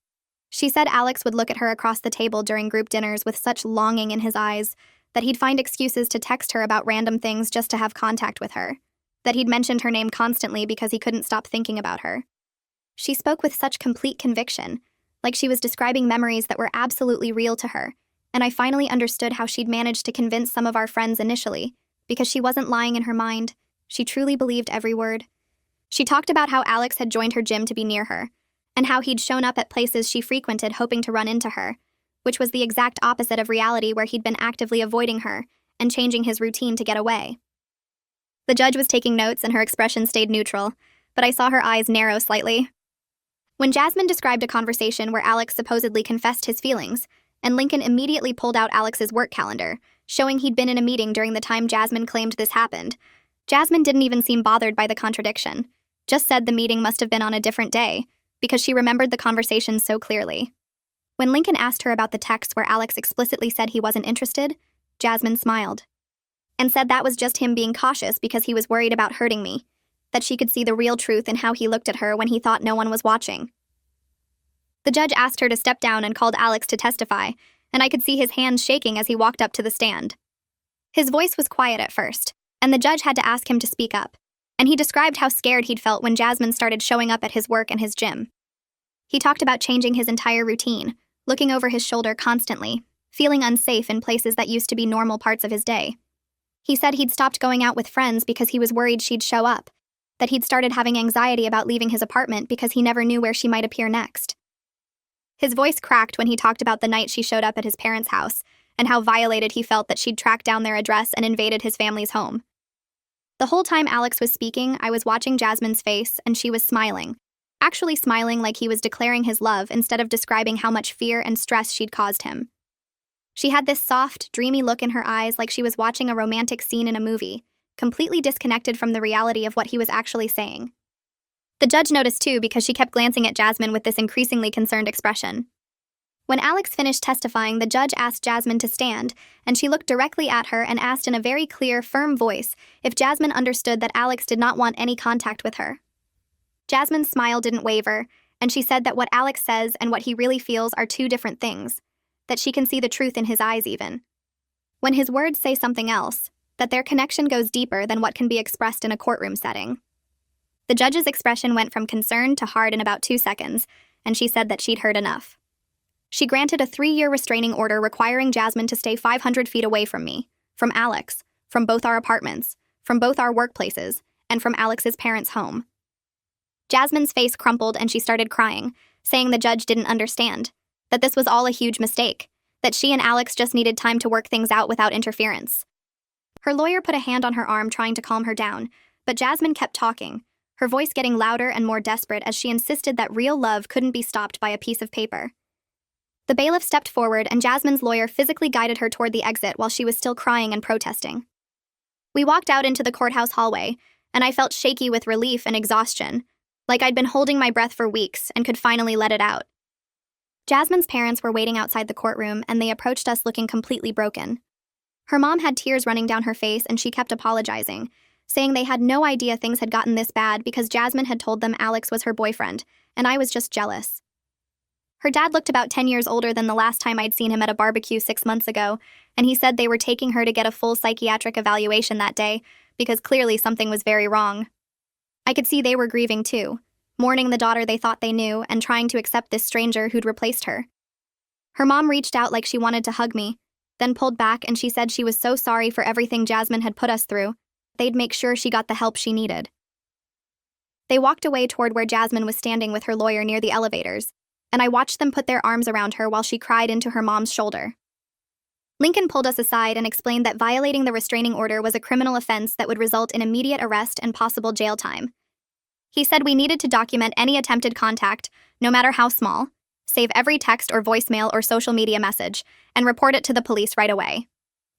She said Alex would look at her across the table during group dinners with such longing in his eyes that he'd find excuses to text her about random things just to have contact with her, that he'd mentioned her name constantly because he couldn't stop thinking about her. She spoke with such complete conviction, like she was describing memories that were absolutely real to her, and I finally understood how she'd managed to convince some of our friends initially, because she wasn't lying in her mind. She truly believed every word. She talked about how Alex had joined her gym to be near her, and how he'd shown up at places she frequented hoping to run into her, which was the exact opposite of reality where he'd been actively avoiding her and changing his routine to get away. The judge was taking notes and her expression stayed neutral, but I saw her eyes narrow slightly. When Jasmine described a conversation where Alex supposedly confessed his feelings, and Lincoln immediately pulled out Alex's work calendar, showing he'd been in a meeting during the time Jasmine claimed this happened, Jasmine didn't even seem bothered by the contradiction, just said the meeting must have been on a different day, because she remembered the conversation so clearly. When Lincoln asked her about the text where Alex explicitly said he wasn't interested, Jasmine smiled, and said that was just him being cautious because he was worried about hurting me, that she could see the real truth in how he looked at her when he thought no one was watching. The judge asked her to step down and called Alex to testify, and I could see his hands shaking as he walked up to the stand. His voice was quiet at first, and the judge had to ask him to speak up. And he described how scared he'd felt when Jasmine started showing up at his work and his gym. He talked about changing his entire routine, looking over his shoulder constantly, feeling unsafe in places that used to be normal parts of his day. He said he'd stopped going out with friends because he was worried she'd show up, that he'd started having anxiety about leaving his apartment because he never knew where she might appear next. His voice cracked when he talked about the night she showed up at his parents' house, and how violated he felt that she'd tracked down their address and invaded his family's home. The whole time Alex was speaking, I was watching Jasmine's face, and she was smiling. Actually smiling like he was declaring his love instead of describing how much fear and stress she'd caused him. She had this soft, dreamy look in her eyes like she was watching a romantic scene in a movie, completely disconnected from the reality of what he was actually saying. The judge noticed too because she kept glancing at Jasmine with this increasingly concerned expression. When Alex finished testifying, the judge asked Jasmine to stand, and she looked directly at her and asked in a very clear, firm voice if Jasmine understood that Alex did not want any contact with her. Jasmine's smile didn't waver, and she said that what Alex says and what he really feels are two different things, that she can see the truth in his eyes even. When his words say something else, that their connection goes deeper than what can be expressed in a courtroom setting. The judge's expression went from concern to hard in about 2 seconds, and she said that she'd heard enough. She granted a 3-year restraining order requiring Jasmine to stay 500 feet away from me, from Alex, from both our apartments, from both our workplaces, and from Alex's parents' home. Jasmine's face crumpled and she started crying, saying the judge didn't understand, that this was all a huge mistake, that she and Alex just needed time to work things out without interference. Her lawyer put a hand on her arm trying to calm her down, but Jasmine kept talking, her voice getting louder and more desperate as she insisted that real love couldn't be stopped by a piece of paper. The bailiff stepped forward and Jasmine's lawyer physically guided her toward the exit while she was still crying and protesting. We walked out into the courthouse hallway, and I felt shaky with relief and exhaustion, like I'd been holding my breath for weeks and could finally let it out. Jasmine's parents were waiting outside the courtroom, and they approached us looking completely broken. Her mom had tears running down her face, and she kept apologizing, saying they had no idea things had gotten this bad because Jasmine had told them Alex was her boyfriend, and I was just jealous. Her dad looked about 10 years older than the last time I'd seen him at a barbecue 6 months ago, and he said they were taking her to get a full psychiatric evaluation that day because clearly something was very wrong. I could see they were grieving too, mourning the daughter they thought they knew and trying to accept this stranger who'd replaced her. Her mom reached out like she wanted to hug me, then pulled back, and she said she was so sorry for everything Jasmine had put us through. They'd make sure she got the help she needed. They walked away toward where Jasmine was standing with her lawyer near the elevators, and I watched them put their arms around her while she cried into her mom's shoulder. Lincoln pulled us aside and explained that violating the restraining order was a criminal offense that would result in immediate arrest and possible jail time. He said we needed to document any attempted contact, no matter how small, save every text or voicemail or social media message, and report it to the police right away.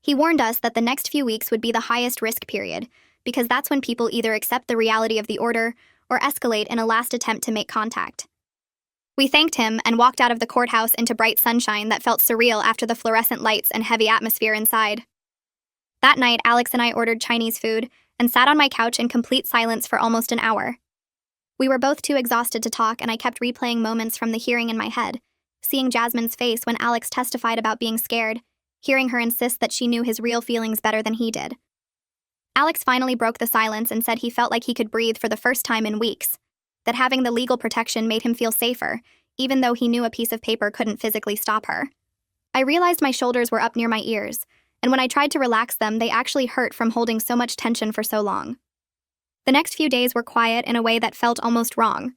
He warned us that the next few weeks would be the highest risk period, because that's when people either accept the reality of the order or escalate in a last attempt to make contact. We thanked him and walked out of the courthouse into bright sunshine that felt surreal after the fluorescent lights and heavy atmosphere inside. That night, Alex and I ordered Chinese food and sat on my couch in complete silence for almost an hour. We were both too exhausted to talk, and I kept replaying moments from the hearing in my head, seeing Jasmine's face when Alex testified about being scared, hearing her insist that she knew his real feelings better than he did. Alex finally broke the silence and said he felt like he could breathe for the first time in weeks, that having the legal protection made him feel safer, even though he knew a piece of paper couldn't physically stop her. I realized my shoulders were up near my ears, and when I tried to relax them, they actually hurt from holding so much tension for so long. The next few days were quiet in a way that felt almost wrong.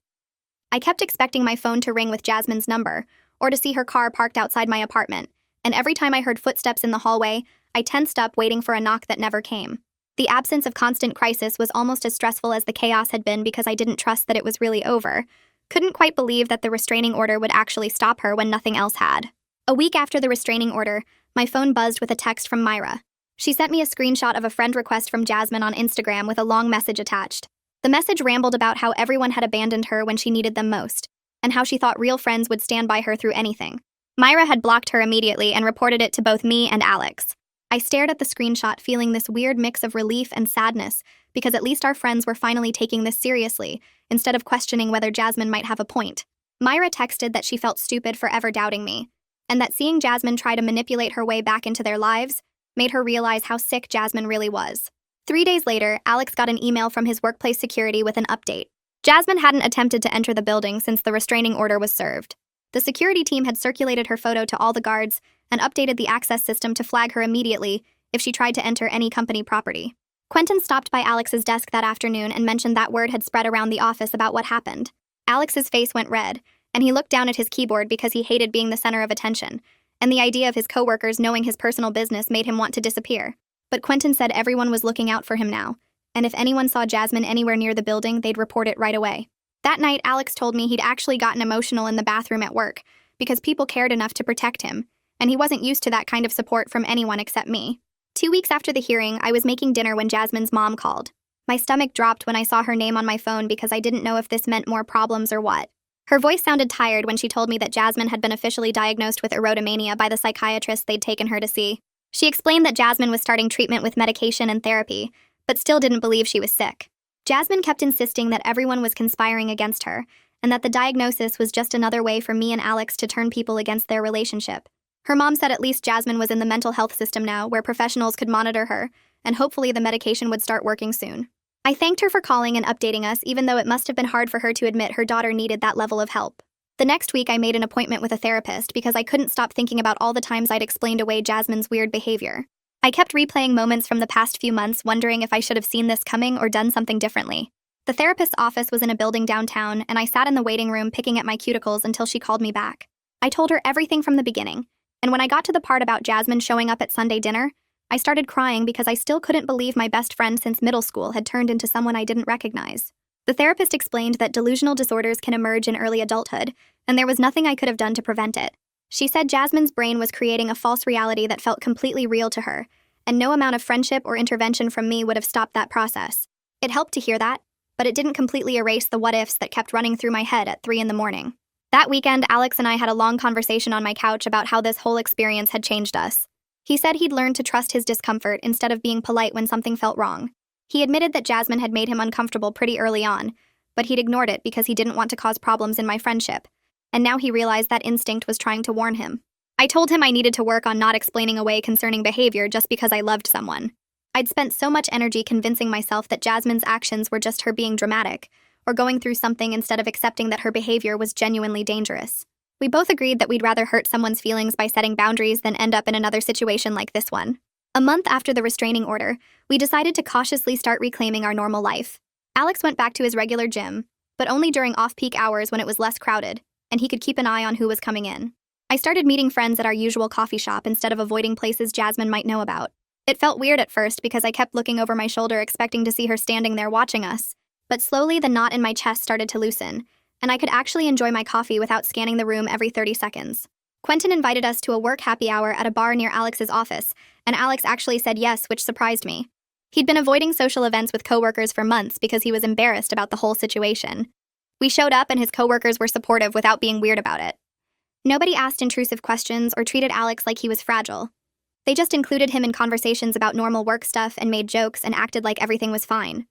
I kept expecting my phone to ring with Jasmine's number, or to see her car parked outside my apartment, and every time I heard footsteps in the hallway, I tensed up waiting for a knock that never came. The absence of constant crisis was almost as stressful as the chaos had been because I didn't trust that it was really over. Couldn't quite believe that the restraining order would actually stop her when nothing else had. A week after the restraining order, my phone buzzed with a text from Myra. She sent me a screenshot of a friend request from Jasmine on Instagram with a long message attached. The message rambled about how everyone had abandoned her when she needed them most, and how she thought real friends would stand by her through anything. Myra had blocked her immediately and reported it to both me and Alex. I stared at the screenshot, feeling this weird mix of relief and sadness, because at least our friends were finally taking this seriously, instead of questioning whether Jasmine might have a point. Myra texted that she felt stupid for ever doubting me, and that seeing Jasmine try to manipulate her way back into their lives made her realize how sick Jasmine really was. 3 days later, Alex got an email from his workplace security with an update. Jasmine hadn't attempted to enter the building since the restraining order was served. The security team had circulated her photo to all the guards and updated the access system to flag her immediately if she tried to enter any company property. Quentin stopped by Alex's desk that afternoon and mentioned that word had spread around the office about what happened. Alex's face went red, and he looked down at his keyboard because he hated being the center of attention, and the idea of his coworkers knowing his personal business made him want to disappear. But Quentin said everyone was looking out for him now, and if anyone saw Jasmine anywhere near the building, they'd report it right away. That night, Alex told me he'd actually gotten emotional in the bathroom at work because people cared enough to protect him, and he wasn't used to that kind of support from anyone except me. 2 weeks after the hearing, I was making dinner when Jasmine's mom called. My stomach dropped when I saw her name on my phone because I didn't know if this meant more problems or what. Her voice sounded tired when she told me that Jasmine had been officially diagnosed with erotomania by the psychiatrist they'd taken her to see. She explained that Jasmine was starting treatment with medication and therapy, but still didn't believe she was sick. Jasmine kept insisting that everyone was conspiring against her, and that the diagnosis was just another way for me and Alex to turn people against their relationship. Her mom said at least Jasmine was in the mental health system now, where professionals could monitor her, and hopefully the medication would start working soon. I thanked her for calling and updating us, even though it must have been hard for her to admit her daughter needed that level of help. The next week, I made an appointment with a therapist because I couldn't stop thinking about all the times I'd explained away Jasmine's weird behavior. I kept replaying moments from the past few months, wondering if I should have seen this coming or done something differently. The therapist's office was in a building downtown, and I sat in the waiting room picking at my cuticles until she called me back. I told her everything from the beginning, and when I got to the part about Jasmine showing up at Sunday dinner, I started crying because I still couldn't believe my best friend since middle school had turned into someone I didn't recognize. The therapist explained that delusional disorders can emerge in early adulthood, and there was nothing I could have done to prevent it. She said Jasmine's brain was creating a false reality that felt completely real to her, and no amount of friendship or intervention from me would have stopped that process. It helped to hear that, but it didn't completely erase the what-ifs that kept running through my head at 3 a.m. That weekend, Alex and I had a long conversation on my couch about how this whole experience had changed us. He said he'd learned to trust his discomfort instead of being polite when something felt wrong. He admitted that Jasmine had made him uncomfortable pretty early on, but he'd ignored it because he didn't want to cause problems in my friendship, and now he realized that instinct was trying to warn him. I told him I needed to work on not explaining away concerning behavior just because I loved someone. I'd spent so much energy convincing myself that Jasmine's actions were just her being dramatic, or going through something instead of accepting that her behavior was genuinely dangerous. We both agreed that we'd rather hurt someone's feelings by setting boundaries than end up in another situation like this one. A month after the restraining order, we decided to cautiously start reclaiming our normal life. Alex went back to his regular gym, but only during off-peak hours when it was less crowded, and he could keep an eye on who was coming in. I started meeting friends at our usual coffee shop instead of avoiding places Jasmine might know about. It felt weird at first because I kept looking over my shoulder expecting to see her standing there watching us, but slowly the knot in my chest started to loosen, and I could actually enjoy my coffee without scanning the room every 30 seconds. Quentin invited us to a work happy hour at a bar near Alex's office, and Alex actually said yes, which surprised me. He'd been avoiding social events with coworkers for months because he was embarrassed about the whole situation. We showed up and his coworkers were supportive without being weird about it. Nobody asked intrusive questions or treated Alex like he was fragile. They just included him in conversations about normal work stuff and made jokes and acted like everything was fine.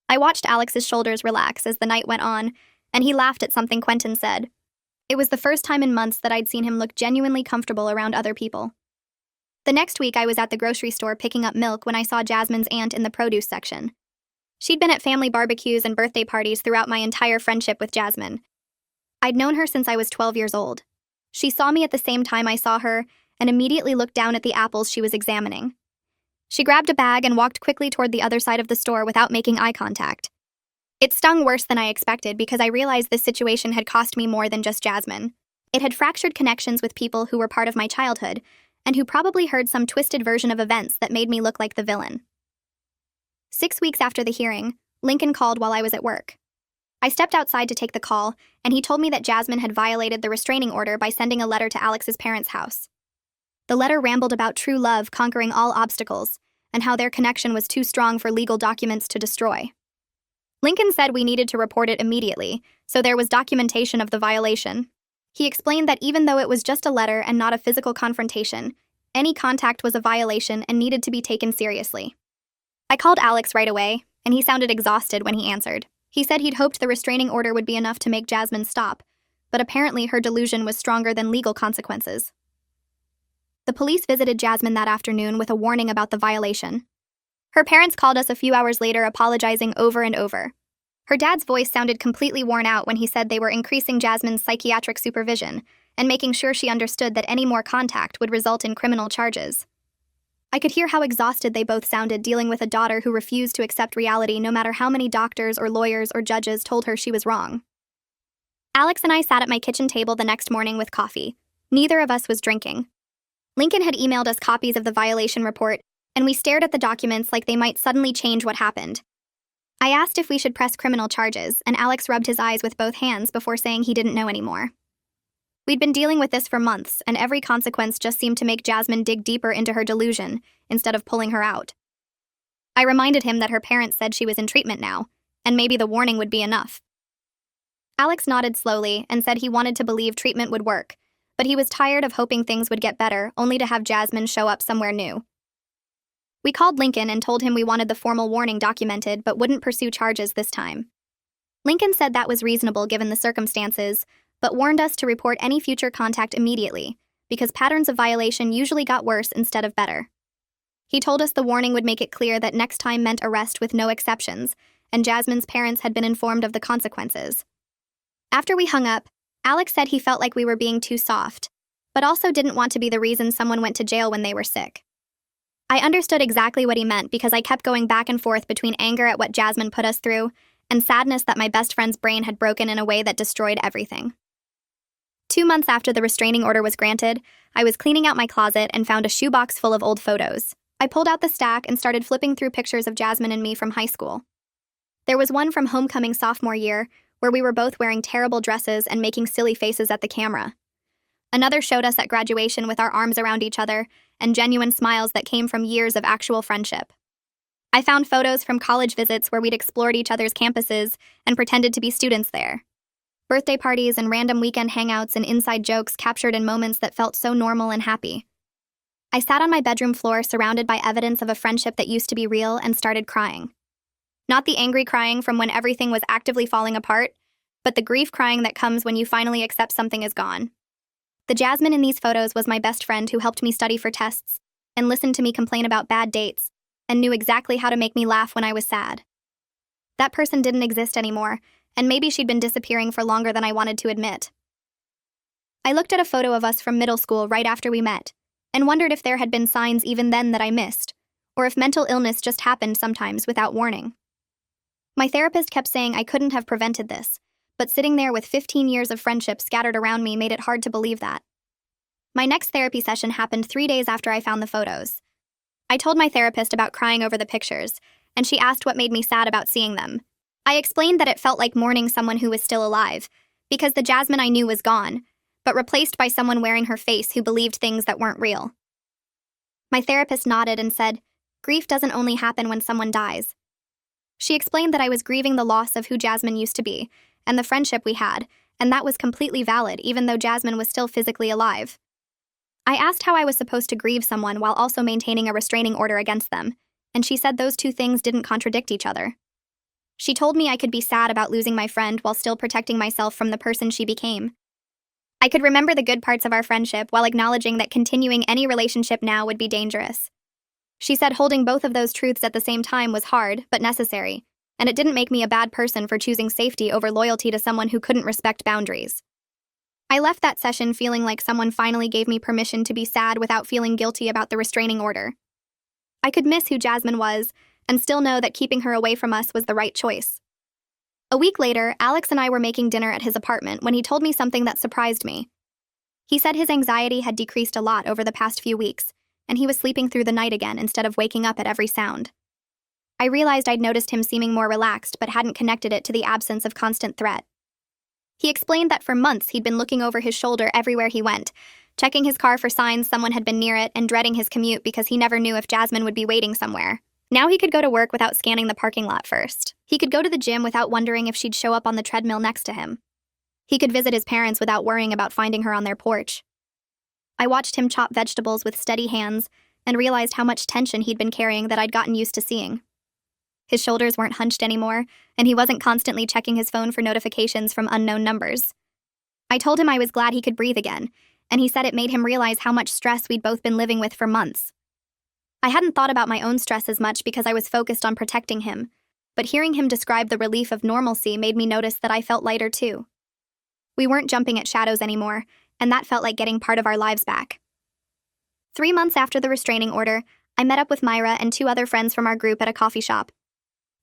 I watched Alex's shoulders relax as the night went on, and he laughed at something Quentin said. It was the first time in months that I'd seen him look genuinely comfortable around other people. The next week, I was at the grocery store picking up milk when I saw Jasmine's aunt in the produce section. She'd been at family barbecues and birthday parties throughout my entire friendship with Jasmine. I'd known her since I was 12 years old. She saw me at the same time I saw her and immediately looked down at the apples she was examining. She grabbed a bag and walked quickly toward the other side of the store without making eye contact. It stung worse than I expected because I realized this situation had cost me more than just Jasmine. It had fractured connections with people who were part of my childhood and who probably heard some twisted version of events that made me look like the villain. 6 weeks after the hearing, Lincoln called while I was at work. I stepped outside to take the call, and he told me that Jasmine had violated the restraining order by sending a letter to Alex's parents' house. The letter rambled about true love conquering all obstacles, and how their connection was too strong for legal documents to destroy. Lincoln said we needed to report it immediately, so there was documentation of the violation. He explained that even though it was just a letter and not a physical confrontation, any contact was a violation and needed to be taken seriously. I called Alex right away, and he sounded exhausted when he answered. He said he'd hoped the restraining order would be enough to make Jasmine stop, but apparently her delusion was stronger than legal consequences. The police visited Jasmine that afternoon with a warning about the violation. Her parents called us a few hours later, apologizing over and over. Her dad's voice sounded completely worn out when he said they were increasing Jasmine's psychiatric supervision and making sure she understood that any more contact would result in criminal charges. I could hear how exhausted they both sounded dealing with a daughter who refused to accept reality no matter how many doctors or lawyers or judges told her she was wrong. Alex and I sat at my kitchen table the next morning with coffee. Neither of us was drinking. Lincoln had emailed us copies of the violation report, and we stared at the documents like they might suddenly change what happened. I asked if we should press criminal charges, and Alex rubbed his eyes with both hands before saying he didn't know anymore. We'd been dealing with this for months, and every consequence just seemed to make Jasmine dig deeper into her delusion instead of pulling her out. I reminded him that her parents said she was in treatment now, and maybe the warning would be enough. Alex nodded slowly and said he wanted to believe treatment would work, but he was tired of hoping things would get better only to have Jasmine show up somewhere new. We called Lincoln and told him we wanted the formal warning documented but wouldn't pursue charges this time. Lincoln said that was reasonable given the circumstances, but warned us to report any future contact immediately, because patterns of violation usually got worse instead of better. He told us the warning would make it clear that next time meant arrest with no exceptions, and Jasmine's parents had been informed of the consequences. After we hung up, Alex said he felt like we were being too soft, but also didn't want to be the reason someone went to jail when they were sick. I understood exactly what he meant because I kept going back and forth between anger at what Jasmine put us through and sadness that my best friend's brain had broken in a way that destroyed everything. 2 months after the restraining order was granted, I was cleaning out my closet and found a shoebox full of old photos. I pulled out the stack and started flipping through pictures of Jasmine and me from high school. There was one from homecoming sophomore year, where we were both wearing terrible dresses and making silly faces at the camera. Another showed us at graduation with our arms around each other and genuine smiles that came from years of actual friendship. I found photos from college visits where we'd explored each other's campuses and pretended to be students there. Birthday parties and random weekend hangouts and inside jokes captured in moments that felt so normal and happy. I sat on my bedroom floor surrounded by evidence of a friendship that used to be real and started crying. Not the angry crying from when everything was actively falling apart, but the grief crying that comes when you finally accept something is gone. The Jasmine in these photos was my best friend who helped me study for tests and listened to me complain about bad dates and knew exactly how to make me laugh when I was sad. That person didn't exist anymore, and maybe she'd been disappearing for longer than I wanted to admit. I looked at a photo of us from middle school right after we met and wondered if there had been signs even then that I missed, or if mental illness just happened sometimes without warning. My therapist kept saying I couldn't have prevented this, but sitting there with 15 years of friendship scattered around me made it hard to believe that. My next therapy session happened 3 days after I found the photos. I told my therapist about crying over the pictures, and she asked what made me sad about seeing them. I explained that it felt like mourning someone who was still alive, because the Jasmine I knew was gone, but replaced by someone wearing her face who believed things that weren't real. My therapist nodded and said, "Grief doesn't only happen when someone dies." She explained that I was grieving the loss of who Jasmine used to be, and the friendship we had, and that was completely valid even though Jasmine was still physically alive. I asked how I was supposed to grieve someone while also maintaining a restraining order against them, and she said those two things didn't contradict each other. She told me I could be sad about losing my friend while still protecting myself from the person she became. I could remember the good parts of our friendship while acknowledging that continuing any relationship now would be dangerous. She said holding both of those truths at the same time was hard, but necessary, and it didn't make me a bad person for choosing safety over loyalty to someone who couldn't respect boundaries. I left that session feeling like someone finally gave me permission to be sad without feeling guilty about the restraining order. I could miss who Jasmine was, and still know that keeping her away from us was the right choice. A week later, Alex and I were making dinner at his apartment when he told me something that surprised me. He said his anxiety had decreased a lot over the past few weeks, and he was sleeping through the night again instead of waking up at every sound. I realized I'd noticed him seeming more relaxed but hadn't connected it to the absence of constant threat. He explained that for months he'd been looking over his shoulder everywhere he went, checking his car for signs someone had been near it and dreading his commute because he never knew if Jasmine would be waiting somewhere. Now he could go to work without scanning the parking lot first. He could go to the gym without wondering if she'd show up on the treadmill next to him. He could visit his parents without worrying about finding her on their porch. I watched him chop vegetables with steady hands and realized how much tension he'd been carrying that I'd gotten used to seeing. His shoulders weren't hunched anymore, and he wasn't constantly checking his phone for notifications from unknown numbers. I told him I was glad he could breathe again, and he said it made him realize how much stress we'd both been living with for months. I hadn't thought about my own stress as much because I was focused on protecting him, but hearing him describe the relief of normalcy made me notice that I felt lighter too. We weren't jumping at shadows anymore, and that felt like getting part of our lives back. 3 months after the restraining order, I met up with Myra and 2 other friends from our group at a coffee shop.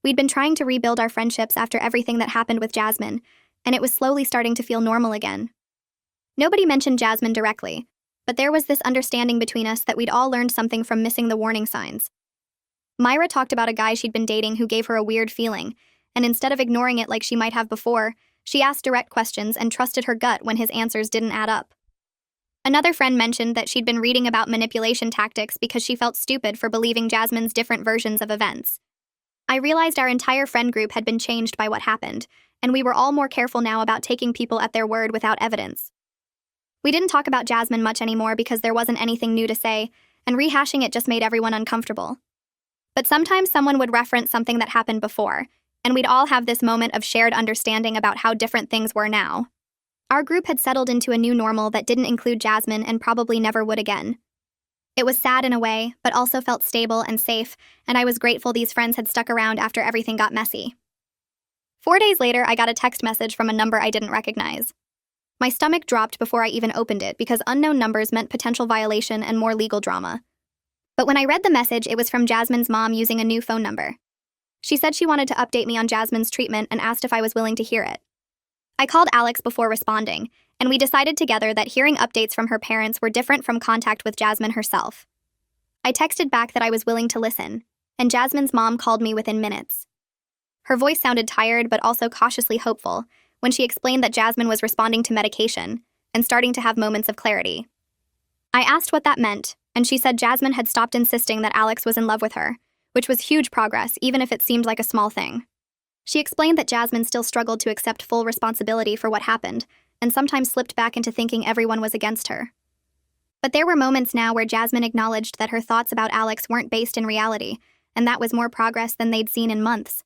We'd been trying to rebuild our friendships after everything that happened with Jasmine, and it was slowly starting to feel normal again. Nobody mentioned Jasmine directly, but there was this understanding between us that we'd all learned something from missing the warning signs. Myra talked about a guy she'd been dating who gave her a weird feeling, and instead of ignoring it like she might have before, she asked direct questions and trusted her gut when his answers didn't add up. Another friend mentioned that she'd been reading about manipulation tactics because she felt stupid for believing Jasmine's different versions of events. I realized our entire friend group had been changed by what happened, and we were all more careful now about taking people at their word without evidence. We didn't talk about Jasmine much anymore because there wasn't anything new to say, and rehashing it just made everyone uncomfortable. But sometimes someone would reference something that happened before, and we'd all have this moment of shared understanding about how different things were now. Our group had settled into a new normal that didn't include Jasmine and probably never would again. It was sad in a way, but also felt stable and safe, and I was grateful these friends had stuck around after everything got messy. 4 days later, I got a text message from a number I didn't recognize. My stomach dropped before I even opened it because unknown numbers meant potential violation and more legal drama. But when I read the message, it was from Jasmine's mom using a new phone number. She said she wanted to update me on Jasmine's treatment and asked if I was willing to hear it. I called Alex before responding, and we decided together that hearing updates from her parents were different from contact with Jasmine herself. I texted back that I was willing to listen, and Jasmine's mom called me within minutes. Her voice sounded tired but also cautiously hopeful when she explained that Jasmine was responding to medication and starting to have moments of clarity. I asked what that meant, and she said Jasmine had stopped insisting that Alex was in love with her, which was huge progress even if it seemed like a small thing. She explained that Jasmine still struggled to accept full responsibility for what happened, and sometimes slipped back into thinking everyone was against her. But there were moments now where Jasmine acknowledged that her thoughts about Alex weren't based in reality, and that was more progress than they'd seen in months.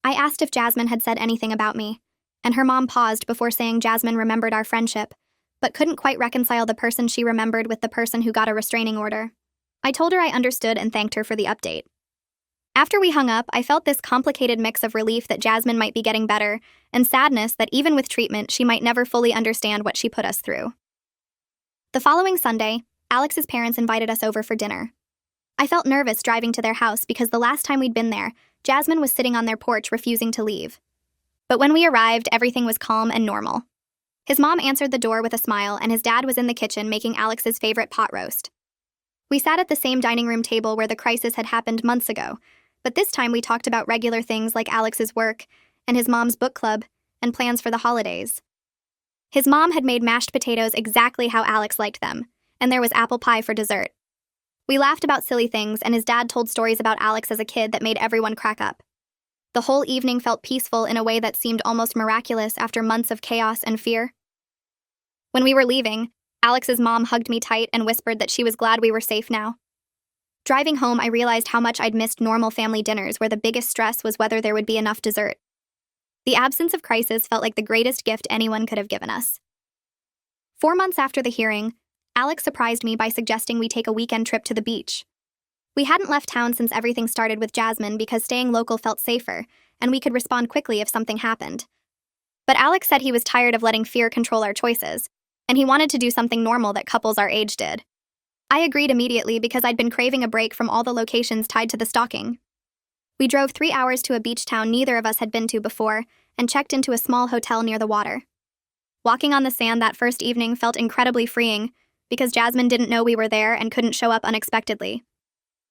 I asked if Jasmine had said anything about me, and her mom paused before saying Jasmine remembered our friendship, but couldn't quite reconcile the person she remembered with the person who got a restraining order. I told her I understood and thanked her for the update. After we hung up, I felt this complicated mix of relief that Jasmine might be getting better, and sadness that even with treatment, she might never fully understand what she put us through. The following Sunday, Alex's parents invited us over for dinner. I felt nervous driving to their house because the last time we'd been there, Jasmine was sitting on their porch refusing to leave. But when we arrived, everything was calm and normal. His mom answered the door with a smile, and his dad was in the kitchen making Alex's favorite pot roast. We sat at the same dining room table where the crisis had happened months ago, but this time we talked about regular things like Alex's work and his mom's book club and plans for the holidays. His mom had made mashed potatoes exactly how Alex liked them, and there was apple pie for dessert. We laughed about silly things, and his dad told stories about Alex as a kid that made everyone crack up. The whole evening felt peaceful in a way that seemed almost miraculous after months of chaos and fear. When we were leaving, Alex's mom hugged me tight and whispered that she was glad we were safe now. Driving home, I realized how much I'd missed normal family dinners where the biggest stress was whether there would be enough dessert. The absence of crisis felt like the greatest gift anyone could have given us. 4 months after the hearing, Alex surprised me by suggesting we take a weekend trip to the beach. We hadn't left town since everything started with Jasmine because staying local felt safer, and we could respond quickly if something happened. But Alex said he was tired of letting fear control our choices, and he wanted to do something normal that couples our age did. I agreed immediately because I'd been craving a break from all the locations tied to the stalking. We drove 3 hours to a beach town neither of us had been to before and checked into a small hotel near the water. Walking on the sand that first evening felt incredibly freeing because Jasmine didn't know we were there and couldn't show up unexpectedly.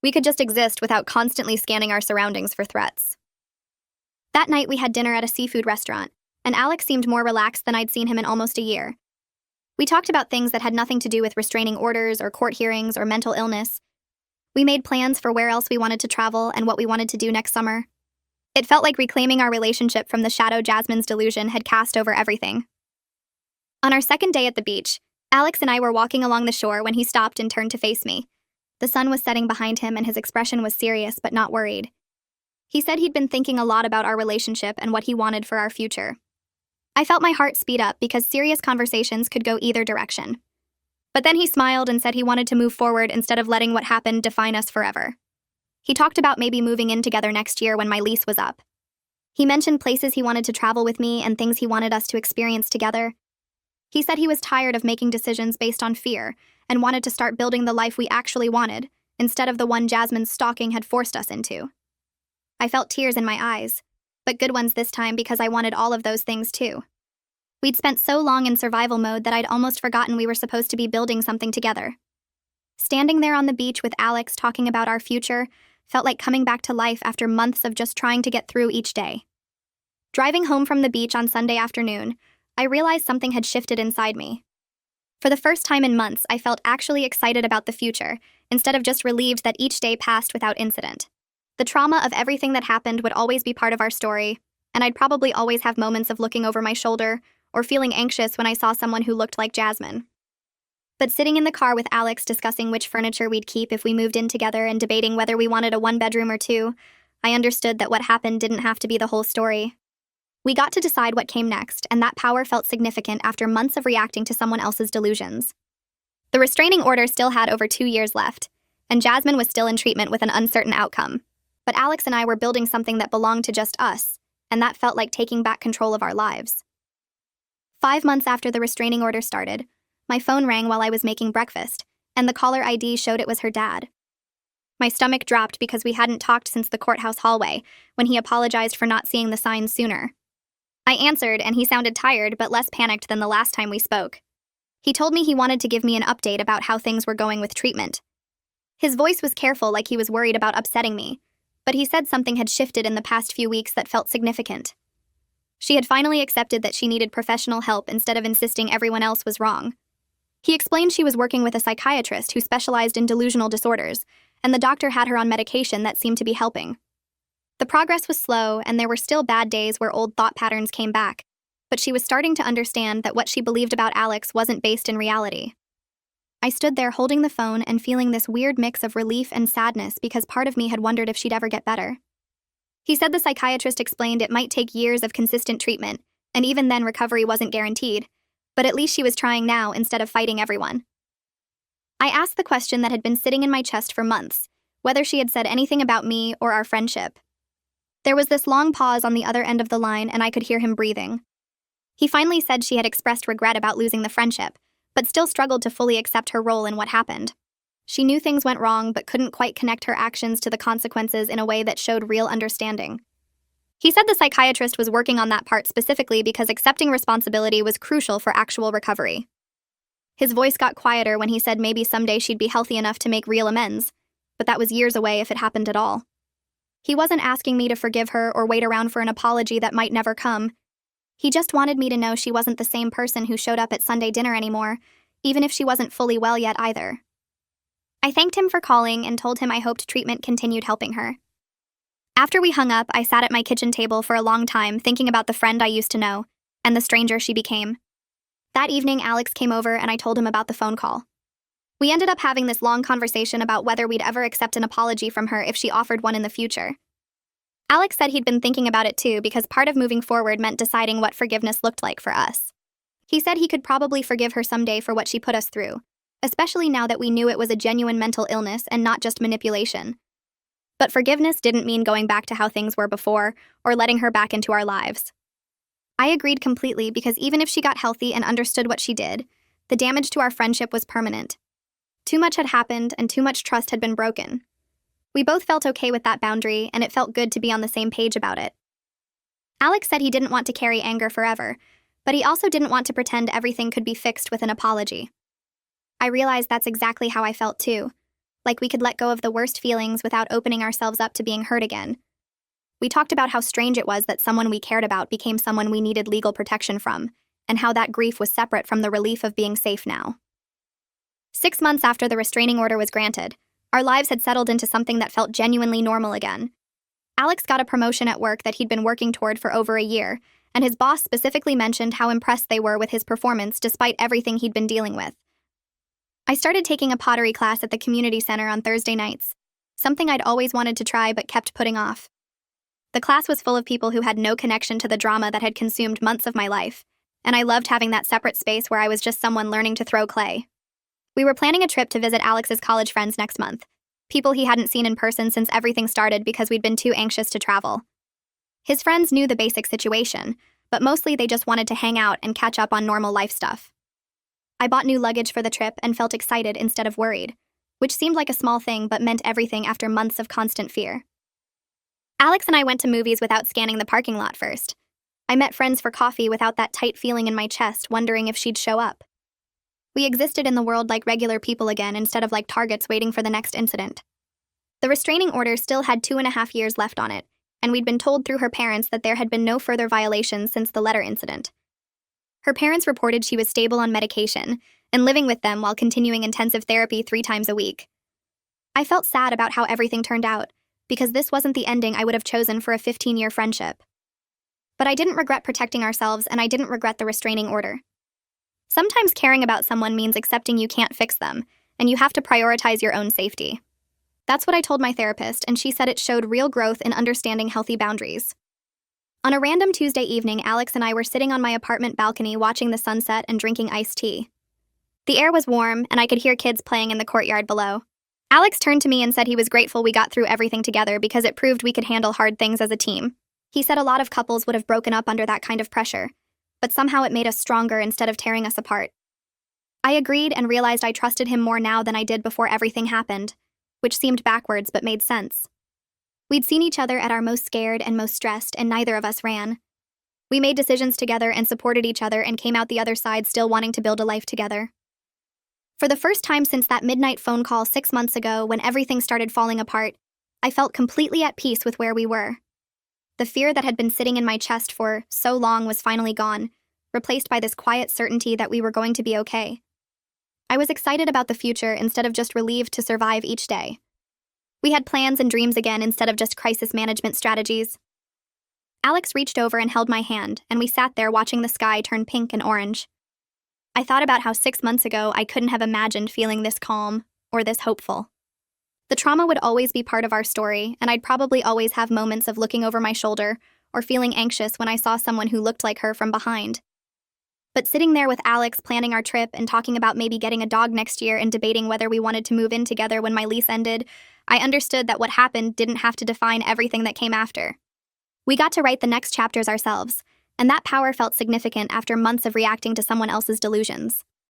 We could just exist without constantly scanning our surroundings for threats. That night we had dinner at a seafood restaurant, and Alex seemed more relaxed than I'd seen him in almost a year. We talked about things that had nothing to do with restraining orders or court hearings or mental illness. We made plans for where else we wanted to travel and what we wanted to do next summer. It felt like reclaiming our relationship from the shadow Jasmine's delusion had cast over everything. On our second day at the beach, Alex and I were walking along the shore when he stopped and turned to face me. The sun was setting behind him and his expression was serious but not worried. He said he'd been thinking a lot about our relationship and what he wanted for our future. I felt my heart speed up because serious conversations could go either direction. But then he smiled and said he wanted to move forward instead of letting what happened define us forever. He talked about maybe moving in together next year when my lease was up. He mentioned places he wanted to travel with me and things he wanted us to experience together. He said he was tired of making decisions based on fear and wanted to start building the life we actually wanted, instead of the one Jasmine's stalking had forced us into. I felt tears in my eyes, but good ones this time because I wanted all of those things too. We'd spent so long in survival mode that I'd almost forgotten we were supposed to be building something together. Standing there on the beach with Alex talking about our future felt like coming back to life after months of just trying to get through each day. Driving home from the beach on Sunday afternoon, I realized something had shifted inside me. For the first time in months, I felt actually excited about the future, instead of just relieved that each day passed without incident. The trauma of everything that happened would always be part of our story, and I'd probably always have moments of looking over my shoulder or feeling anxious when I saw someone who looked like Jasmine. But sitting in the car with Alex discussing which furniture we'd keep if we moved in together and debating whether we wanted a one-bedroom or two, I understood that what happened didn't have to be the whole story. We got to decide what came next, and that power felt significant after months of reacting to someone else's delusions. The restraining order still had over 2 years left, and Jasmine was still in treatment with an uncertain outcome. But Alex and I were building something that belonged to just us, and that felt like taking back control of our lives. 5 months after the restraining order started, my phone rang while I was making breakfast, and the caller ID showed it was her dad. My stomach dropped because we hadn't talked since the courthouse hallway, when he apologized for not seeing the signs sooner. I answered, and he sounded tired but less panicked than the last time we spoke. He told me he wanted to give me an update about how things were going with treatment. His voice was careful, like he was worried about upsetting me, but he said something had shifted in the past few weeks that felt significant. She had finally accepted that she needed professional help instead of insisting everyone else was wrong. He explained she was working with a psychiatrist who specialized in delusional disorders, and the doctor had her on medication that seemed to be helping. The progress was slow, and there were still bad days where old thought patterns came back, but she was starting to understand that what she believed about Alex wasn't based in reality. I stood there holding the phone and feeling this weird mix of relief and sadness because part of me had wondered if she'd ever get better. He said the psychiatrist explained it might take years of consistent treatment, and even then recovery wasn't guaranteed, but at least she was trying now instead of fighting everyone. I asked the question that had been sitting in my chest for months, whether she had said anything about me or our friendship. There was this long pause on the other end of the line, and I could hear him breathing. He finally said she had expressed regret about losing the friendship, but still struggled to fully accept her role in what happened. She knew things went wrong, but couldn't quite connect her actions to the consequences in a way that showed real understanding. He said the psychiatrist was working on that part specifically because accepting responsibility was crucial for actual recovery. His voice got quieter when he said maybe someday she'd be healthy enough to make real amends, but that was years away if it happened at all. He wasn't asking me to forgive her or wait around for an apology that might never come. He just wanted me to know she wasn't the same person who showed up at Sunday dinner anymore, even if she wasn't fully well yet either. I thanked him for calling and told him I hoped treatment continued helping her. After we hung up, I sat at my kitchen table for a long time thinking about the friend I used to know and the stranger she became. That evening, Alex came over and I told him about the phone call. We ended up having this long conversation about whether we'd ever accept an apology from her if she offered one in the future. Alex said he'd been thinking about it too because part of moving forward meant deciding what forgiveness looked like for us. He said he could probably forgive her someday for what she put us through, especially now that we knew it was a genuine mental illness and not just manipulation. But forgiveness didn't mean going back to how things were before or letting her back into our lives. I agreed completely because even if she got healthy and understood what she did, the damage to our friendship was permanent. Too much had happened and too much trust had been broken. We both felt okay with that boundary, and it felt good to be on the same page about it. Alex said he didn't want to carry anger forever, but he also didn't want to pretend everything could be fixed with an apology. I realized that's exactly how I felt too, like we could let go of the worst feelings without opening ourselves up to being hurt again. We talked about how strange it was that someone we cared about became someone we needed legal protection from, and how that grief was separate from the relief of being safe now. 6 months after the restraining order was granted, our lives had settled into something that felt genuinely normal again. Alex got a promotion at work that he'd been working toward for over a year, and his boss specifically mentioned how impressed they were with his performance despite everything he'd been dealing with. I started taking a pottery class at the community center on Thursday nights, something I'd always wanted to try but kept putting off. The class was full of people who had no connection to the drama that had consumed months of my life, and I loved having that separate space where I was just someone learning to throw clay. We were planning a trip to visit Alex's college friends next month, people he hadn't seen in person since everything started because we'd been too anxious to travel. His friends knew the basic situation, but mostly they just wanted to hang out and catch up on normal life stuff. I bought new luggage for the trip and felt excited instead of worried, which seemed like a small thing but meant everything after months of constant fear. Alex and I went to movies without scanning the parking lot first. I met friends for coffee without that tight feeling in my chest, wondering if she'd show up. We existed in the world like regular people again instead of like targets waiting for the next incident. The restraining order still had 2.5 years left on it, and we'd been told through her parents that there had been no further violations since the letter incident. Her parents reported she was stable on medication and living with them while continuing intensive therapy 3 times a week. I felt sad about how everything turned out, because this wasn't the ending I would have chosen for a 15-year friendship. But I didn't regret protecting ourselves, and I didn't regret the restraining order. Sometimes caring about someone means accepting you can't fix them, and you have to prioritize your own safety. That's what I told my therapist, and she said it showed real growth in understanding healthy boundaries. On a random Tuesday evening, Alex and I were sitting on my apartment balcony watching the sunset and drinking iced tea. The air was warm, and I could hear kids playing in the courtyard below. Alex turned to me and said he was grateful we got through everything together because it proved we could handle hard things as a team. He said a lot of couples would have broken up under that kind of pressure, but somehow it made us stronger instead of tearing us apart. I agreed and realized I trusted him more now than I did before everything happened, which seemed backwards but made sense. We'd seen each other at our most scared and most stressed, and neither of us ran. We made decisions together and supported each other and came out the other side still wanting to build a life together. For the first time since that midnight phone call 6 months ago when everything started falling apart, I felt completely at peace with where we were. The fear that had been sitting in my chest for so long was finally gone, replaced by this quiet certainty that we were going to be okay. I was excited about the future instead of just relieved to survive each day. We had plans and dreams again instead of just crisis management strategies. Alex reached over and held my hand, and we sat there watching the sky turn pink and orange. I thought about how 6 months ago I couldn't have imagined feeling this calm or this hopeful. The trauma would always be part of our story, and I'd probably always have moments of looking over my shoulder or feeling anxious when I saw someone who looked like her from behind. But sitting there with Alex planning our trip and talking about maybe getting a dog next year and debating whether we wanted to move in together when my lease ended, I understood that what happened didn't have to define everything that came after. We got to write the next chapters ourselves, and that power felt significant after months of reacting to someone else's delusions.